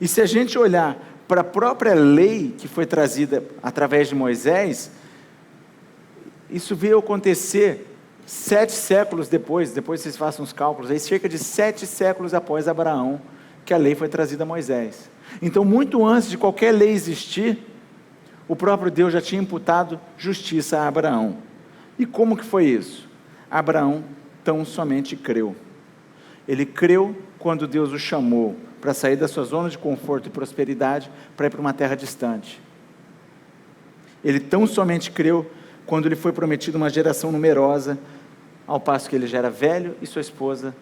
E se a gente olhar para a própria lei que foi trazida através de Moisés, isso veio acontecer 7 séculos depois vocês façam os cálculos, aí cerca de 7 séculos após Abraão, que a lei foi trazida a Moisés. Então, muito antes de qualquer lei existir, o próprio Deus já tinha imputado justiça a Abraão. E como que foi isso? Abraão tão somente creu. Ele creu quando Deus o chamou para sair da sua zona de conforto e prosperidade para ir para uma terra distante. Ele tão somente creu quando lhe foi prometido uma geração numerosa, ao passo que ele já era velho e sua esposa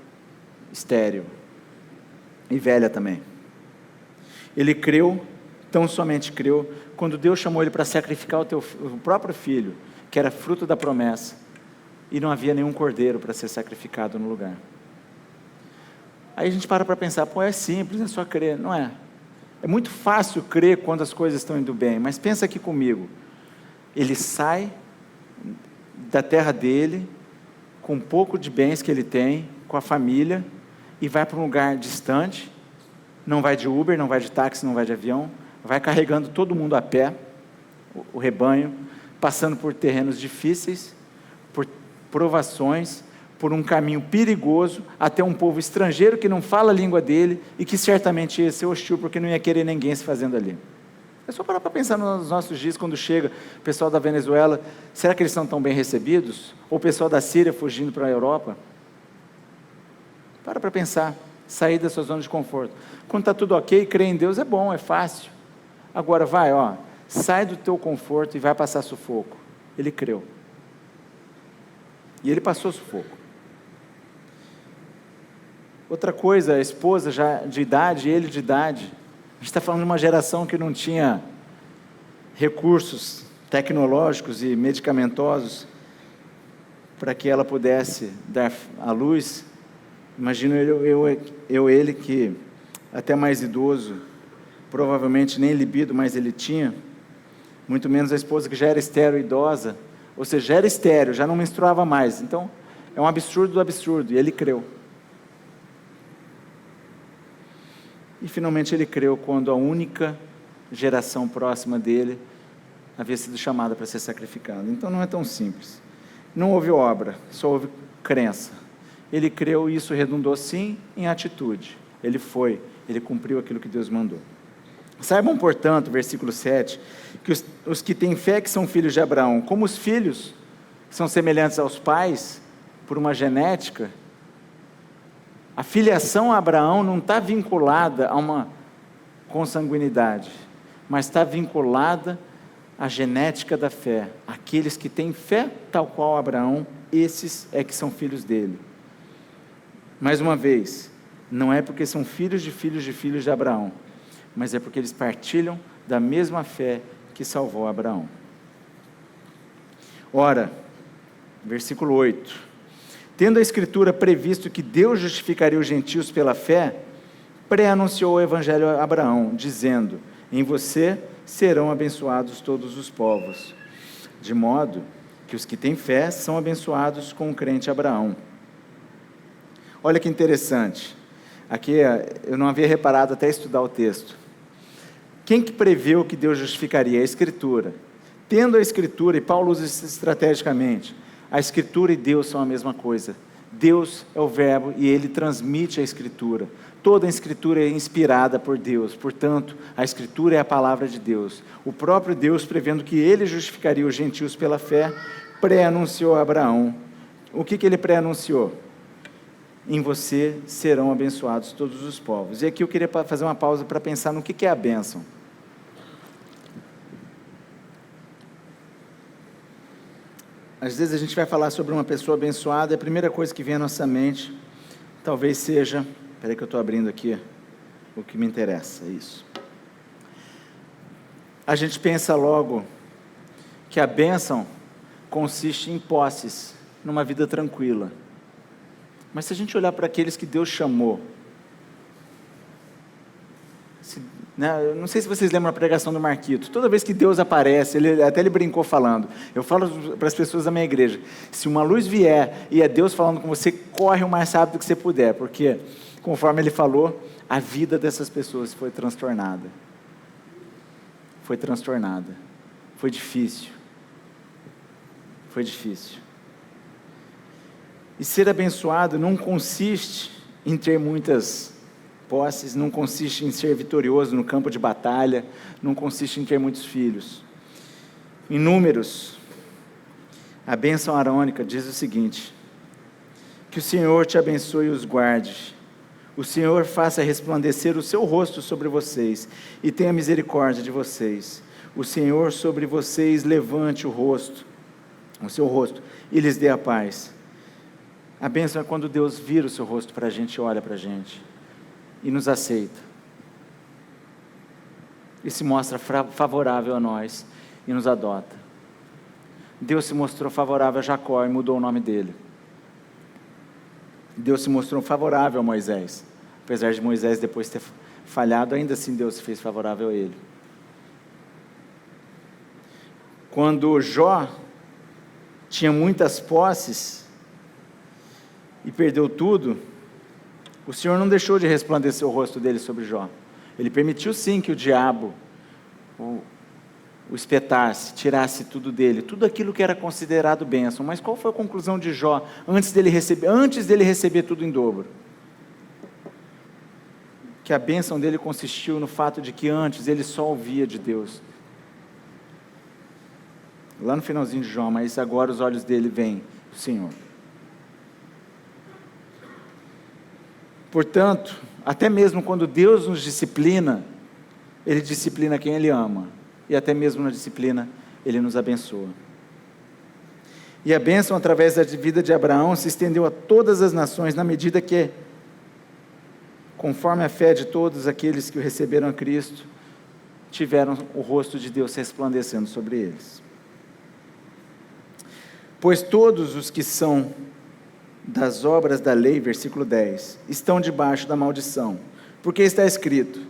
estéril e velha também. Ele creu, tão somente creu, quando Deus chamou ele para sacrificar o próprio filho, que era fruto da promessa, e não havia nenhum cordeiro para ser sacrificado no lugar. Aí a gente para pensar, é simples, é só crer. Não é. É muito fácil crer quando as coisas estão indo bem, mas pensa aqui comigo. Ele sai da terra dele, com um pouco de bens que ele tem, com a família, e vai para um lugar distante, não vai de Uber, não vai de táxi, não vai de avião, vai carregando todo mundo a pé, o rebanho, passando por terrenos difíceis, por provações, por um caminho perigoso, até um povo estrangeiro que não fala a língua dele, e que certamente ia ser hostil, porque não ia querer ninguém se fazendo ali. É só parar para pensar nos nossos dias, quando chega o pessoal da Venezuela, será que eles são tão bem recebidos? Ou o pessoal da Síria fugindo para a Europa? Para pensar, sair da sua zona de conforto. Quando está tudo ok, crer em Deus é bom, é fácil. Agora sai do teu conforto e vai passar sufoco. Ele creu. E ele passou sufoco. Outra coisa, a esposa já de idade, ele de idade. A gente está falando de uma geração que não tinha recursos tecnológicos e medicamentosos para que ela pudesse dar à luz. Imagino ele que até mais idoso, provavelmente nem libido mais ele tinha, muito menos a esposa que já era estéril, idosa, ou seja, já era estéril, já não menstruava mais. Então, é um absurdo do absurdo, e ele creu. E finalmente ele creu quando a única geração próxima dele havia sido chamada para ser sacrificada. Então não é tão simples. Não houve obra, só houve crença. Ele creu e isso redundou sim em atitude. Ele cumpriu aquilo que Deus mandou. Saibam, portanto, versículo 7, que os que têm fé que são filhos de Abraão, como os filhos são semelhantes aos pais, por uma genética, a filiação a Abraão não está vinculada a uma consanguinidade, mas está vinculada à genética da fé. Aqueles que têm fé, tal qual Abraão, esses é que são filhos dele. Mais uma vez, não é porque são filhos de Abraão, mas é porque eles partilham da mesma fé que salvou Abraão. Ora, versículo 8, tendo a Escritura previsto que Deus justificaria os gentios pela fé, pré-anunciou o Evangelho a Abraão, dizendo, em você serão abençoados todos os povos, de modo que os que têm fé são abençoados com o crente Abraão. Olha que interessante, aqui eu não havia reparado até estudar o texto. Quem que preveu que Deus justificaria? A Escritura. Tendo a Escritura, e Paulo usa isso estrategicamente, a Escritura e Deus são a mesma coisa. Deus é o verbo e Ele transmite a Escritura. Toda a Escritura é inspirada por Deus, portanto, a Escritura é a palavra de Deus. O próprio Deus, prevendo que Ele justificaria os gentios pela fé, pré-anunciou a Abraão. O que Ele pré-anunciou? Em você serão abençoados todos os povos. E aqui eu queria fazer uma pausa para pensar no que é a bênção. Às vezes a gente vai falar sobre uma pessoa abençoada, e a primeira coisa que vem à nossa mente, talvez seja, espera aí que eu estou abrindo aqui, o que me interessa, é isso. A gente pensa logo que a bênção consiste em posses, numa vida tranquila. Mas se a gente olhar para aqueles que Deus chamou, eu não sei se vocês lembram a pregação do Marquito, toda vez que Deus aparece, ele brincou falando, eu falo para as pessoas da minha igreja, se uma luz vier e é Deus falando com você, corre o mais rápido que você puder, porque conforme ele falou, a vida dessas pessoas foi transtornada, foi difícil, e ser abençoado não consiste em ter muitas posses, não consiste em ser vitorioso no campo de batalha, não consiste em ter muitos filhos. Em Números, a bênção arônica diz o seguinte, que o Senhor te abençoe e os guarde, o Senhor faça resplandecer o seu rosto sobre vocês, e tenha misericórdia de vocês, o Senhor sobre vocês levante o seu rosto, e lhes dê a paz. A bênção é quando Deus vira o seu rosto para a gente e olha para a gente, e nos aceita, e se mostra favorável a nós, e nos adota. Deus se mostrou favorável a Jacó e mudou o nome dele. Deus se mostrou favorável a Moisés. Apesar de Moisés depois ter falhado, ainda assim Deus se fez favorável a ele. Quando Jó tinha muitas posses e perdeu tudo, o Senhor não deixou de resplandecer o rosto dele sobre Jó. Ele permitiu sim que o diabo o espetasse, tirasse tudo dele, tudo aquilo que era considerado bênção. Mas qual foi a conclusão de Jó antes dele receber tudo em dobro? Que a bênção dele consistiu no fato de que antes ele só ouvia de Deus. Lá no finalzinho de Jó, mas agora os olhos dele veem o Senhor. Portanto, até mesmo quando Deus nos disciplina, Ele disciplina quem Ele ama. E até mesmo na disciplina, Ele nos abençoa. E a bênção através da vida de Abraão se estendeu a todas as nações, na medida que, conforme a fé de todos aqueles que o receberam a Cristo, tiveram o rosto de Deus resplandecendo sobre eles. Pois todos os que são das obras da lei, versículo 10, estão debaixo da maldição, porque está escrito: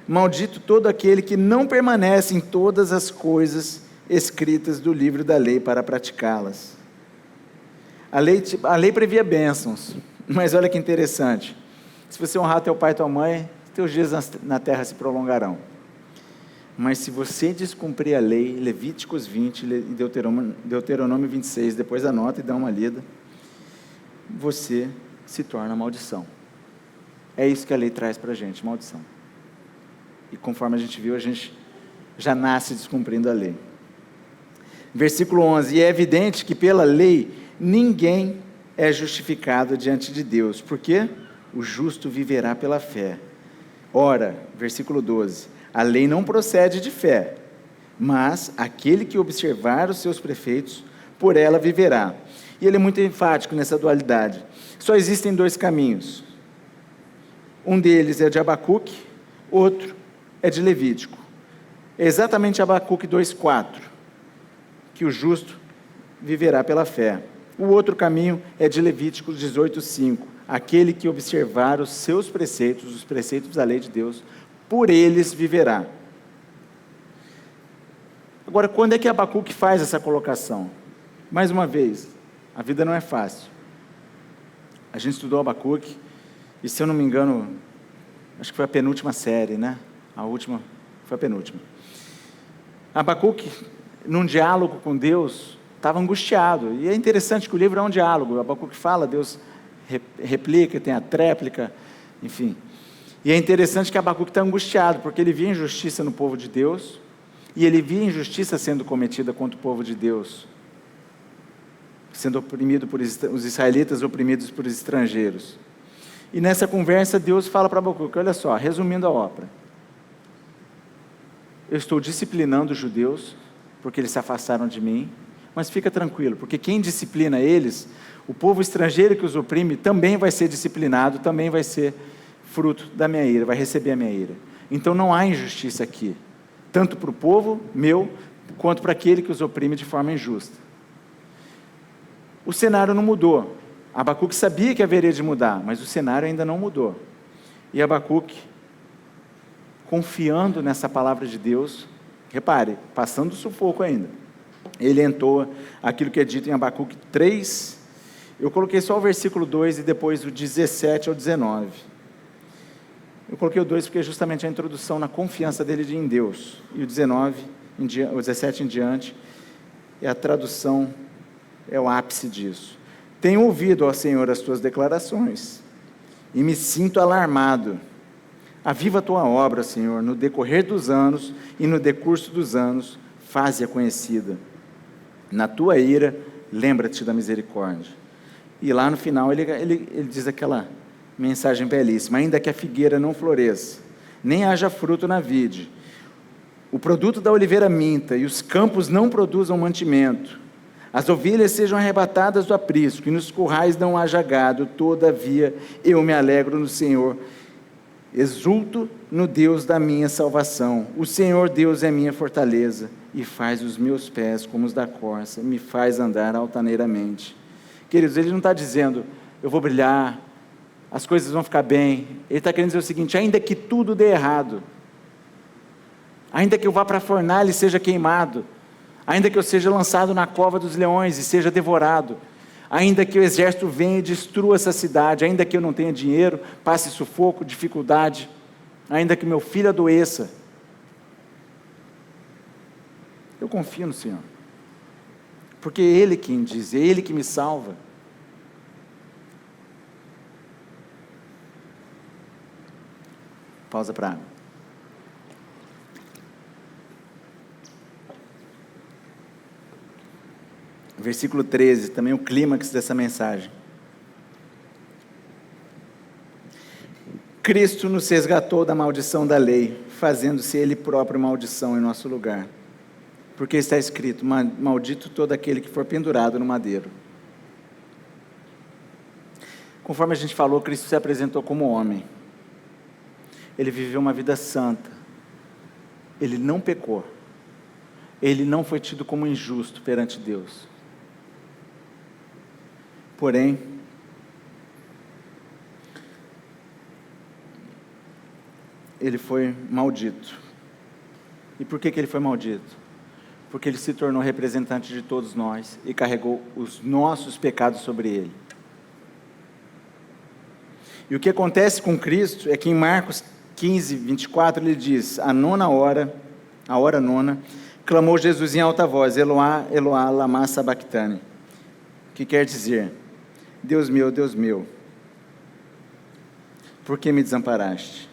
maldito todo aquele que não permanece em todas as coisas escritas do livro da lei para praticá-las. A lei previa bênçãos, mas olha que interessante, se você honrar teu pai e tua mãe, teus dias na terra se prolongarão. Mas se você descumprir a lei, Levíticos 20 e Deuteronômio 26, depois anota e dá uma lida, você se torna maldição. É isso que a lei traz para a gente, maldição. E conforme a gente viu, a gente já nasce descumprindo a lei. Versículo 11, e é evidente que pela lei ninguém é justificado diante de Deus, porque o justo viverá pela fé. Ora, versículo 12, a lei não procede de fé, mas aquele que observar os seus preceitos, por ela viverá. E ele é muito enfático nessa dualidade. Só existem dois caminhos. Um deles é o de Abacuque, outro é de Levítico. É exatamente Abacuque 2,4, que o justo viverá pela fé. O outro caminho é de Levítico 18,5, aquele que observar os seus preceitos, os preceitos da lei de Deus, por eles viverá. Agora, quando é que Abacuque faz essa colocação? Mais uma vez, a vida não é fácil. A gente estudou Abacuque, e se eu não me engano, acho que foi a penúltima série, né? A última foi a penúltima. Abacuque, num diálogo com Deus, estava angustiado. E é interessante que o livro é um diálogo. Abacuque fala, Deus replica, tem a tréplica, enfim. E é interessante que Abacuque está angustiado, porque ele via injustiça no povo de Deus, e ele via injustiça sendo cometida contra o povo de Deus, sendo oprimido por os israelitas, oprimidos por estrangeiros. E nessa conversa Deus fala para Abacuque, olha só, resumindo a obra, eu estou disciplinando os judeus, porque eles se afastaram de mim, mas fica tranquilo, porque quem disciplina eles, o povo estrangeiro que os oprime, também vai ser disciplinado, também vai ser fruto da minha ira, vai receber a minha ira. Então não há injustiça aqui, tanto para o povo meu, quanto para aquele que os oprime de forma injusta. O cenário não mudou. Abacuque sabia que haveria de mudar, mas o cenário ainda não mudou. E Abacuque, confiando nessa palavra de Deus, repare, passando sufoco ainda, ele entoa aquilo que é dito em Abacuque 3, eu coloquei só o versículo 2 e depois o 17 ao 19. Eu coloquei o 2 porque é justamente a introdução na confiança dele em Deus, e o 17 em diante, é a tradução, é o ápice disso. Tenho ouvido, ó Senhor, as tuas declarações, e me sinto alarmado. Aviva a tua obra, Senhor, no decorrer dos anos, e no decurso dos anos, faze-a conhecida. Na tua ira, lembra-te da misericórdia. E lá no final ele diz aquela mensagem belíssima, ainda que a figueira não floresça, nem haja fruto na vide, o produto da oliveira minta, e os campos não produzam mantimento, as ovelhas sejam arrebatadas do aprisco, e nos currais não haja gado, todavia eu me alegro no Senhor, Exulto no Deus da minha salvação. O Senhor Deus é minha fortaleza e faz os meus pés como os da corça, me faz andar altaneiramente. Queridos, ele não está dizendo, eu vou brilhar, as coisas vão ficar bem. Ele está querendo dizer o seguinte: ainda que tudo dê errado, ainda que eu vá para a fornalha e seja queimado, ainda que eu seja lançado na cova dos leões e seja devorado, ainda que o exército venha e destrua essa cidade, ainda que eu não tenha dinheiro, passe sufoco, dificuldade, ainda que meu filho adoeça, eu confio no Senhor, porque é Ele quem diz, é Ele que me salva. Pausa para água. Versículo 13, também o clímax dessa mensagem. Cristo nos resgatou da maldição da lei, fazendo-se Ele próprio maldição em nosso lugar. Porque está escrito, maldito todo aquele que for pendurado no madeiro. Conforme a gente falou, Cristo se apresentou como homem. Ele viveu uma vida santa. Ele não pecou. Ele não foi tido como injusto perante Deus. Porém, ele foi maldito. E por que ele foi maldito? Porque ele se tornou representante de todos nós e carregou os nossos pecados sobre ele. E o que acontece com Cristo é que em Marcos 15, 24, ele diz, a hora nona, clamou Jesus em alta voz, Eloá, Eloá, lama sabachthani, que quer dizer, Deus meu, por que me desamparaste?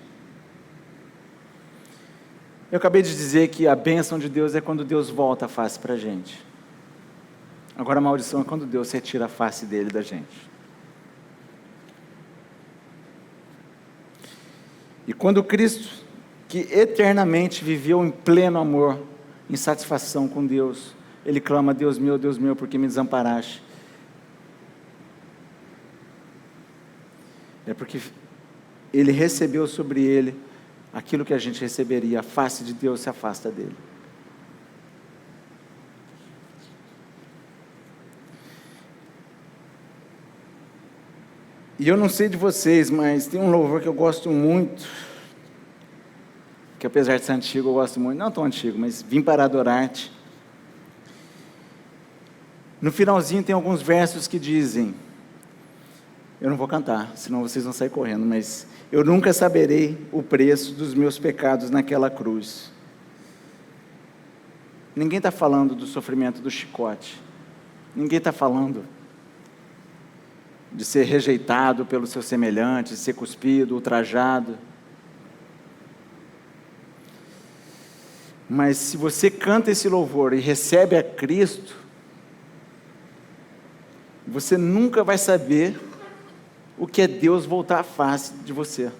Eu acabei de dizer que a bênção de Deus é quando Deus volta a face para a gente. Agora a maldição é quando Deus retira a face dele da gente. E quando Cristo, que eternamente viveu em pleno amor, em satisfação com Deus, ele clama, Deus meu, por que me desamparaste? É porque ele recebeu sobre ele aquilo que a gente receberia, a face de Deus se afasta dele. E eu não sei de vocês, mas tem um louvor que eu gosto muito, que apesar de ser antigo, eu gosto muito, não tão antigo, mas Vim para Adorar-te. No finalzinho tem alguns versos que dizem, eu não vou cantar, senão vocês vão sair correndo, mas eu nunca saberei o preço dos meus pecados naquela cruz. Ninguém está falando do sofrimento do chicote, ninguém está falando de ser rejeitado pelo seu semelhante, de ser cuspido, ultrajado. Mas se você canta esse louvor e recebe a Cristo, você nunca vai saber o que é Deus voltar a face de você.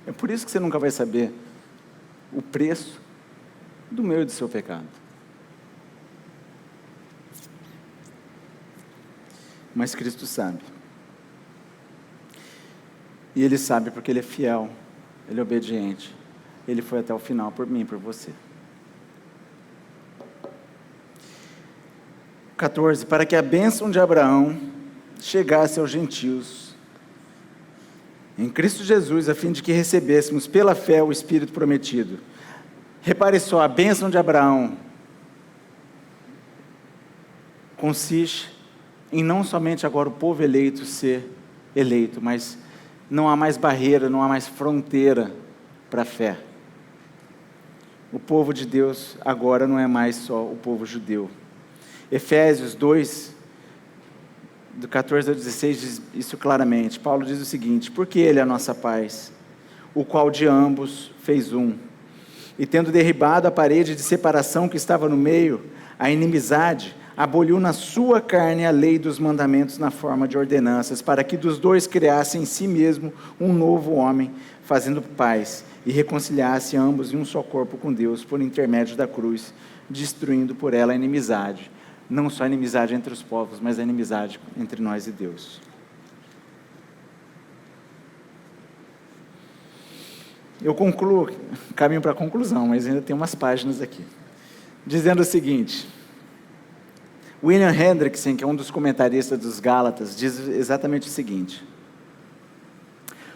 É por isso que você nunca vai saber o preço do meu e do seu pecado. Mas Cristo sabe. E Ele sabe porque Ele é fiel, Ele é obediente. Ele foi até o final por mim e por você. 14, para que a bênção de Abraão chegasse aos gentios, em Cristo Jesus, a fim de que recebêssemos pela fé o Espírito prometido. Repare só, a bênção de Abraão consiste em não somente agora o povo eleito ser eleito, mas não há mais barreira, não há mais fronteira para a fé. O povo de Deus agora não é mais só o povo judeu. Efésios 2, do 14 ao 16, diz isso claramente. Paulo diz o seguinte, porque Ele é a nossa paz, o qual de ambos fez um, e tendo derribado a parede de separação que estava no meio, a inimizade, aboliu na sua carne a lei dos mandamentos na forma de ordenanças, para que dos dois criasse em si mesmo um novo homem, fazendo paz, e reconciliasse ambos em um só corpo com Deus, por intermédio da cruz, destruindo por ela a inimizade. Não só a inimizade entre os povos, mas a inimizade entre nós e Deus. eu concluo, caminho para a conclusão, mas ainda tem umas páginas aqui, dizendo o seguinte: William Hendrickson, que é um dos comentaristas dos Gálatas, diz exatamente o seguinte: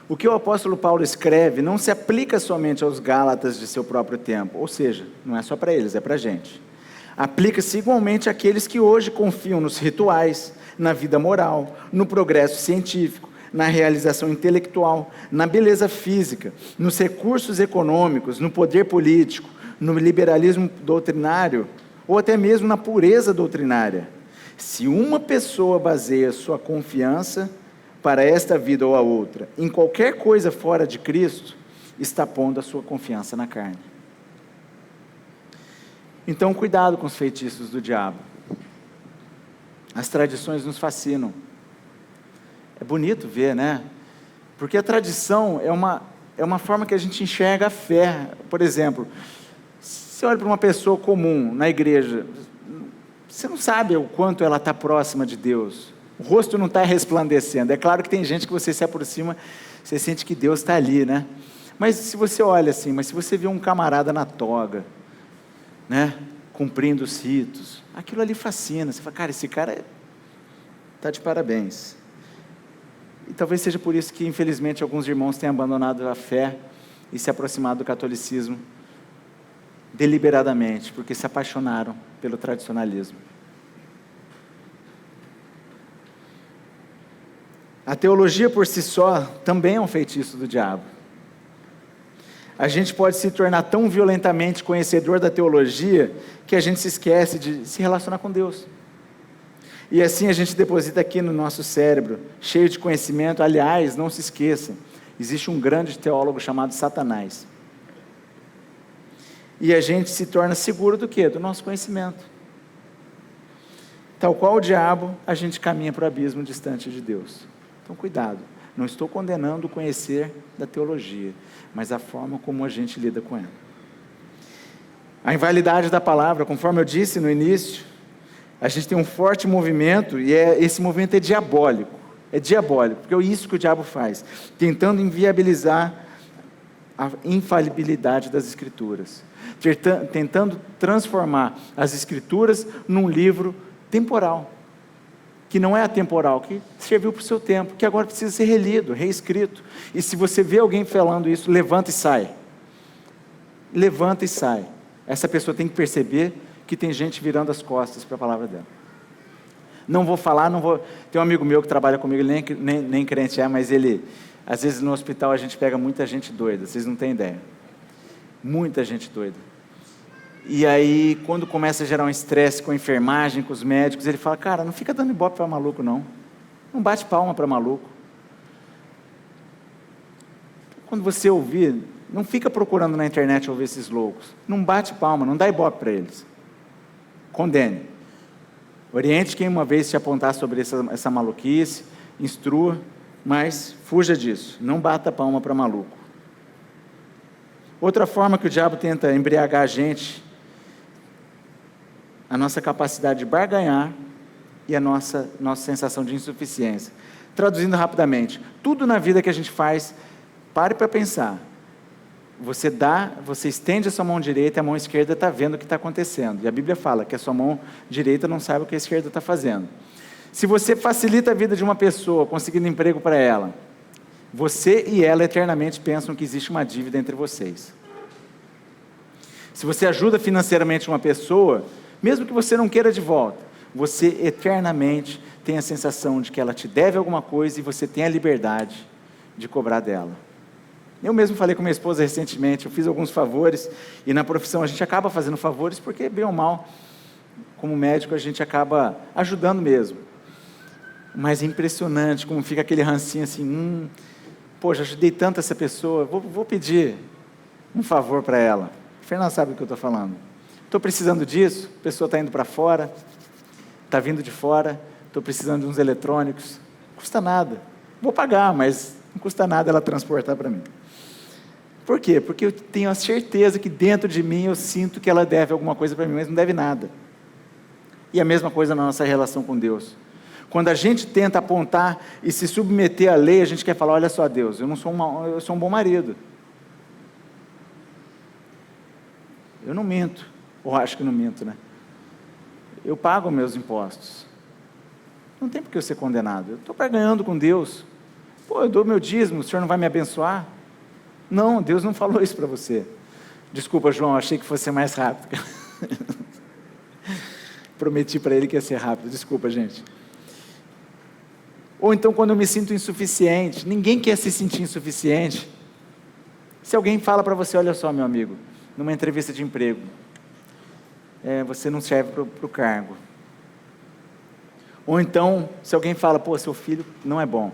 o que o apóstolo Paulo escreve não se aplica somente aos Gálatas de seu próprio tempo, ou seja, não é só para eles, é para a gente. Aplica-se igualmente àqueles que hoje confiam nos rituais, na vida moral, no progresso científico, na realização intelectual, na beleza física, nos recursos econômicos, no poder político, no liberalismo doutrinário, ou até mesmo na pureza doutrinária. Se uma pessoa baseia sua confiança para esta vida ou a outra em qualquer coisa fora de Cristo, está pondo a sua confiança na carne. Então, cuidado com os feitiços do diabo. As tradições nos fascinam. É bonito ver, né? Porque a tradição é uma forma que a gente enxerga a fé. Por exemplo, você olha para uma pessoa comum na igreja, você não sabe o quanto ela está próxima de Deus. O rosto não está resplandecendo. É claro que tem gente que você se aproxima, você sente que Deus está ali, né? Mas se você olha assim, mas se você vê um camarada na toga, né, cumprindo os ritos, aquilo ali fascina. Você fala, cara, esse cara está de parabéns. E talvez seja por isso que, infelizmente, alguns irmãos têm abandonado a fé e se aproximado do catolicismo deliberadamente, porque se apaixonaram pelo tradicionalismo. A teologia por si só também é um feitiço do diabo. A gente pode se tornar tão violentamente conhecedor da teologia que a gente se esquece de se relacionar com Deus. E assim a gente deposita aqui no nosso cérebro, cheio de conhecimento. Aliás, não se esqueçam, existe um grande teólogo chamado Satanás. E a gente se torna seguro do quê? Do nosso conhecimento. Tal qual o diabo, a gente caminha para o abismo distante de Deus. Então, cuidado. Não estou condenando o conhecer da teologia, mas a forma como a gente lida com ela. A invalidade da palavra, conforme eu disse no início, a gente tem um forte movimento, e esse movimento é diabólico. É diabólico, porque é isso que o diabo faz, tentando inviabilizar a infalibilidade das Escrituras, tentando transformar as Escrituras num livro temporal, que não é atemporal, que serviu para o seu tempo, que agora precisa ser relido, reescrito. E se você vê alguém falando isso, levanta e sai. Levanta e sai. Essa pessoa tem que perceber que tem gente virando as costas para a palavra dela. Não vou falar, Tem um amigo meu que trabalha comigo, ele nem crente é, mas ele, às vezes no hospital a gente pega muita gente doida, vocês não têm ideia. Muita gente doida. E aí, quando começa a gerar um estresse com a enfermagem, com os médicos, ele fala, cara, não fica dando ibope para maluco, não. Não bate palma para maluco. Quando você ouvir, não fica procurando na internet ouvir esses loucos. Não bate palma, não dá ibope para eles. Condene. Oriente quem uma vez te apontar sobre essa maluquice, instrua, mas fuja disso. Não bata palma para maluco. Outra forma que o diabo tenta embriagar a gente, a nossa capacidade de barganhar e a nossa sensação de insuficiência. Traduzindo rapidamente, tudo na vida que a gente faz, pare para pensar. Você estende a sua mão direita e a mão esquerda está vendo o que está acontecendo. E a Bíblia fala que a sua mão direita não sabe o que a esquerda está fazendo. Se você facilita a vida de uma pessoa, conseguindo emprego para ela, você e ela eternamente pensam que existe uma dívida entre vocês. Se você ajuda financeiramente uma pessoa, mesmo que você não queira de volta, você eternamente tem a sensação de que ela te deve alguma coisa e você tem a liberdade de cobrar dela. Eu mesmo falei com minha esposa recentemente, eu fiz alguns favores, e na profissão a gente acaba fazendo favores, porque bem ou mal, como médico a gente acaba ajudando mesmo. Mas é impressionante como fica aquele rancinho assim, poxa, ajudei tanto essa pessoa, vou pedir um favor para ela. O Fernando sabe o que eu estou falando. Estou precisando disso, a pessoa está indo para fora, está vindo de fora, estou precisando de uns eletrônicos, não custa nada, vou pagar, mas não custa nada ela transportar para mim. Por quê? Porque eu tenho a certeza que dentro de mim eu sinto que ela deve alguma coisa para mim, mas não deve nada. E a mesma coisa na nossa relação com Deus. Quando a gente tenta apontar e se submeter à lei, a gente quer falar, olha só Deus, eu sou um bom marido. Eu não minto, ou acho que não minto, né? Eu pago meus impostos. Não tem por que eu ser condenado. Eu estou ganhando com Deus. Pô, eu dou meu dízimo, o Senhor não vai me abençoar? Não, Deus não falou isso para você. Desculpa, João, achei que fosse ser mais rápido. Prometi para ele que ia ser rápido, desculpa, gente. Ou então quando eu me sinto insuficiente, ninguém quer se sentir insuficiente. Se alguém fala para você, olha só, meu amigo, numa entrevista de emprego, você não serve para o cargo. Ou então, se alguém fala, pô, seu filho não é bom.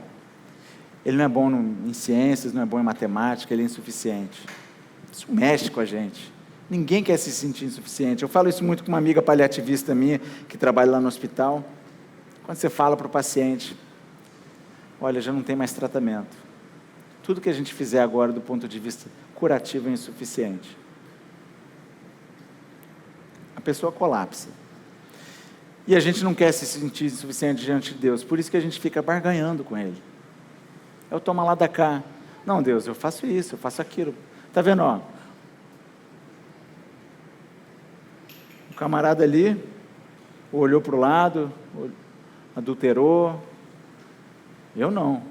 Ele não é bom em ciências, não é bom em matemática, ele é insuficiente. Isso mexe com a gente. Ninguém quer se sentir insuficiente. Eu falo isso muito com uma amiga paliativista minha, que trabalha lá no hospital. Quando você fala para o paciente, olha, já não tem mais tratamento. Tudo que a gente fizer agora, do ponto de vista curativo, é insuficiente. A pessoa colapsa. E a gente não quer se sentir insuficiente diante de Deus, por isso que a gente fica barganhando com Ele. Eu tomo lá da cá. Não, Deus, eu faço isso, eu faço aquilo. Está vendo, ó? O camarada ali, olhou para o lado, adulterou. Eu não.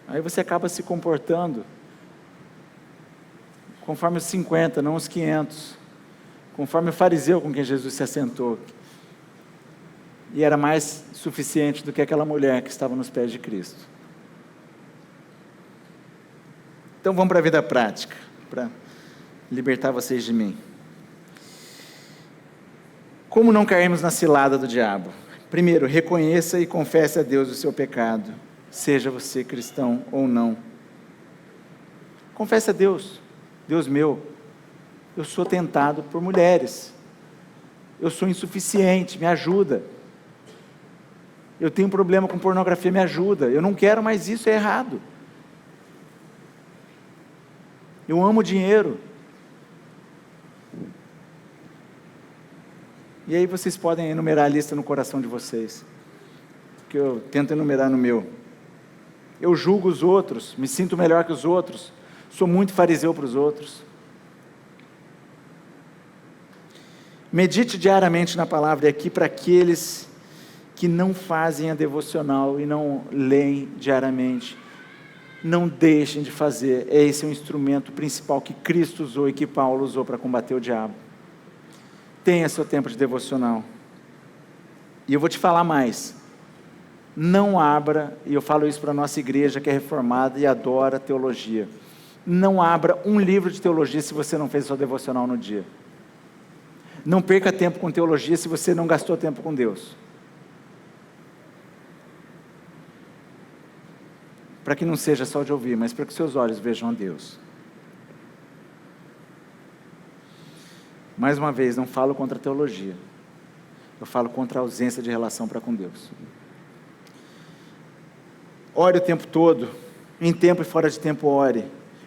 Aí você acaba se comportando conforme os 50, não os 500. Conforme o fariseu com quem Jesus se assentou. E era mais suficiente do que aquela mulher que estava nos pés de Cristo. Então vamos para a vida prática, para libertar vocês de mim. Como não cairmos na cilada do diabo? Primeiro, reconheça e confesse a Deus o seu pecado, seja você cristão ou não. Confesse a Deus, Deus meu, eu sou tentado por mulheres, eu sou insuficiente, me ajuda. Eu tenho um problema com pornografia, me ajuda. Eu não quero mais isso, é errado. Eu amo dinheiro. E aí vocês podem enumerar a lista no coração de vocês, que eu tento enumerar no meu. Eu julgo os outros, me sinto melhor que os outros, sou muito fariseu para os outros. Medite diariamente na palavra, e aqui para aqueles que não fazem a devocional e não leem diariamente, não deixem de fazer. Esse é o instrumento principal que Cristo usou e que Paulo usou para combater o diabo. Tenha seu tempo de devocional. E eu vou te falar mais. Não abra, e eu falo isso para a nossa igreja que é reformada e adora teologia, não abra um livro de teologia se você não fez sua devocional no dia. Não perca tempo com teologia se você não gastou tempo com Deus. Para que não seja só de ouvir, mas para que seus olhos vejam a Deus. Mais uma vez, não falo contra a teologia. Eu falo contra a ausência de relação para com Deus. Ore o tempo todo. Em tempo e fora de tempo, ore.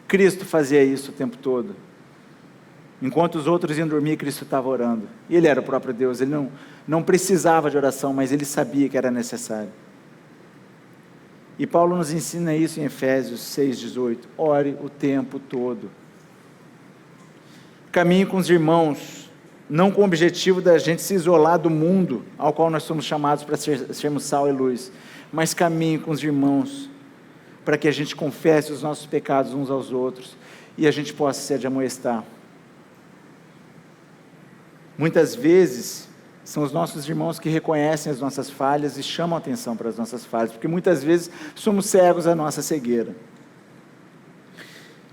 Cristo fazia isso o tempo todo. Enquanto os outros iam dormir, Cristo estava orando. E Ele era o próprio Deus. Ele não precisava de oração, mas Ele sabia que era necessário. E Paulo nos ensina isso em Efésios 6,18. Ore o tempo todo. Caminhe com os irmãos, não com o objetivo da gente se isolar do mundo, ao qual nós somos chamados para sermos sal e luz, mas caminhe com os irmãos, para que a gente confesse os nossos pecados uns aos outros, e a gente possa se admoestar. Muitas vezes, são os nossos irmãos que reconhecem as nossas falhas e chamam a atenção para as nossas falhas, porque muitas vezes somos cegos à nossa cegueira.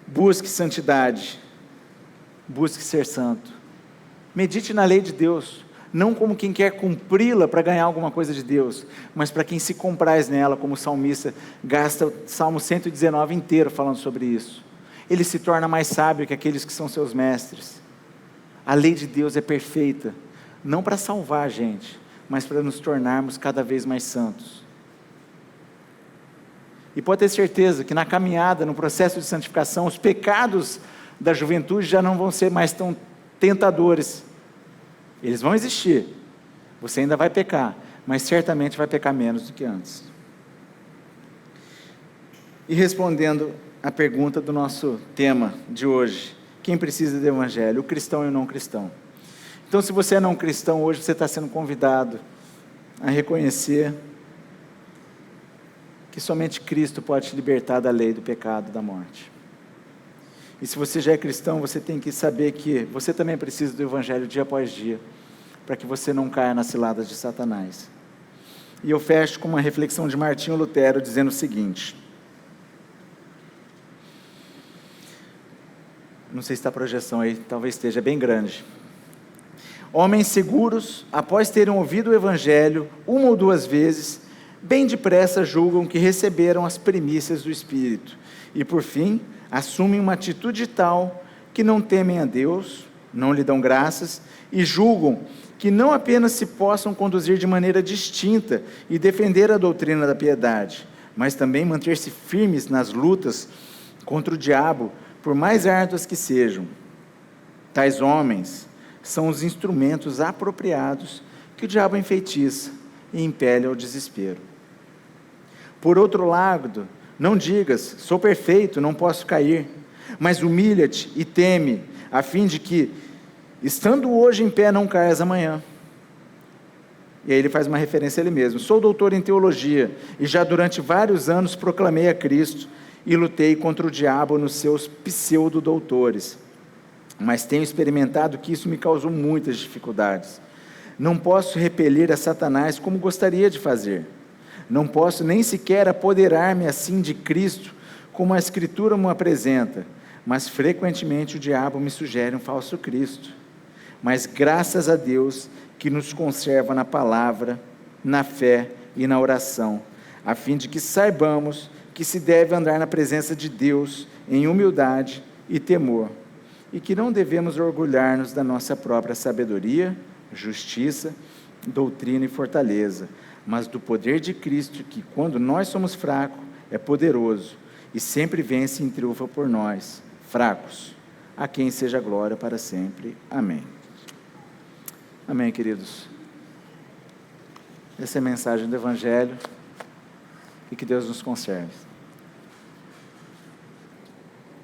Busque santidade, busque ser santo. Medite na lei de Deus, não como quem quer cumpri-la para ganhar alguma coisa de Deus, mas para quem se compraz nela, como o salmista gasta o Salmo 119 inteiro falando sobre isso. Ele se torna mais sábio que aqueles que são seus mestres. A lei de Deus é perfeita, não para salvar a gente, mas para nos tornarmos cada vez mais santos. E pode ter certeza que na caminhada, no processo de santificação, os pecados da juventude já não vão ser mais tão tentadores. Eles vão existir. Você ainda vai pecar, mas certamente vai pecar menos do que antes. E respondendo à pergunta do nosso tema de hoje, quem precisa do Evangelho? O cristão e o não cristão. Então, se você é não cristão, hoje você está sendo convidado a reconhecer que somente Cristo pode te libertar da lei do pecado e da morte. E se você já é cristão, você tem que saber que você também precisa do Evangelho dia após dia, para que você não caia nas ciladas de Satanás. E eu fecho com uma reflexão de Martinho Lutero, dizendo o seguinte: não sei se está a projeção aí, talvez esteja bem grande. Homens seguros, após terem ouvido o Evangelho uma ou duas vezes, bem depressa julgam que receberam as primícias do Espírito, e por fim, assumem uma atitude tal que não temem a Deus, não lhe dão graças, e julgam que não apenas se possam conduzir de maneira distinta e defender a doutrina da piedade, mas também manter-se firmes nas lutas contra o diabo, por mais árduas que sejam. Tais homens são os instrumentos apropriados que o diabo enfeitiça e impele ao desespero. Por outro lado, não digas, sou perfeito, não posso cair, mas humilha-te e teme, a fim de que, estando hoje em pé, não caias amanhã. E aí ele faz uma referência a ele mesmo: sou doutor em teologia, e já durante vários anos proclamei a Cristo, e lutei contra o diabo nos seus pseudo-doutores, mas tenho experimentado que isso me causou muitas dificuldades. Não posso repelir a Satanás como gostaria de fazer. Não posso nem sequer apoderar-me assim de Cristo, como a Escritura me apresenta, mas frequentemente o diabo me sugere um falso Cristo. Mas graças a Deus que nos conserva na palavra, na fé e na oração, a fim de que saibamos que se deve andar na presença de Deus em humildade e temor, e que não devemos orgulhar-nos da nossa própria sabedoria, justiça, doutrina e fortaleza, mas do poder de Cristo, que quando nós somos fracos, é poderoso, e sempre vence e triunfa por nós, fracos, a quem seja glória para sempre. Amém. Amém, queridos. Essa é a mensagem do Evangelho, e que Deus nos conserve.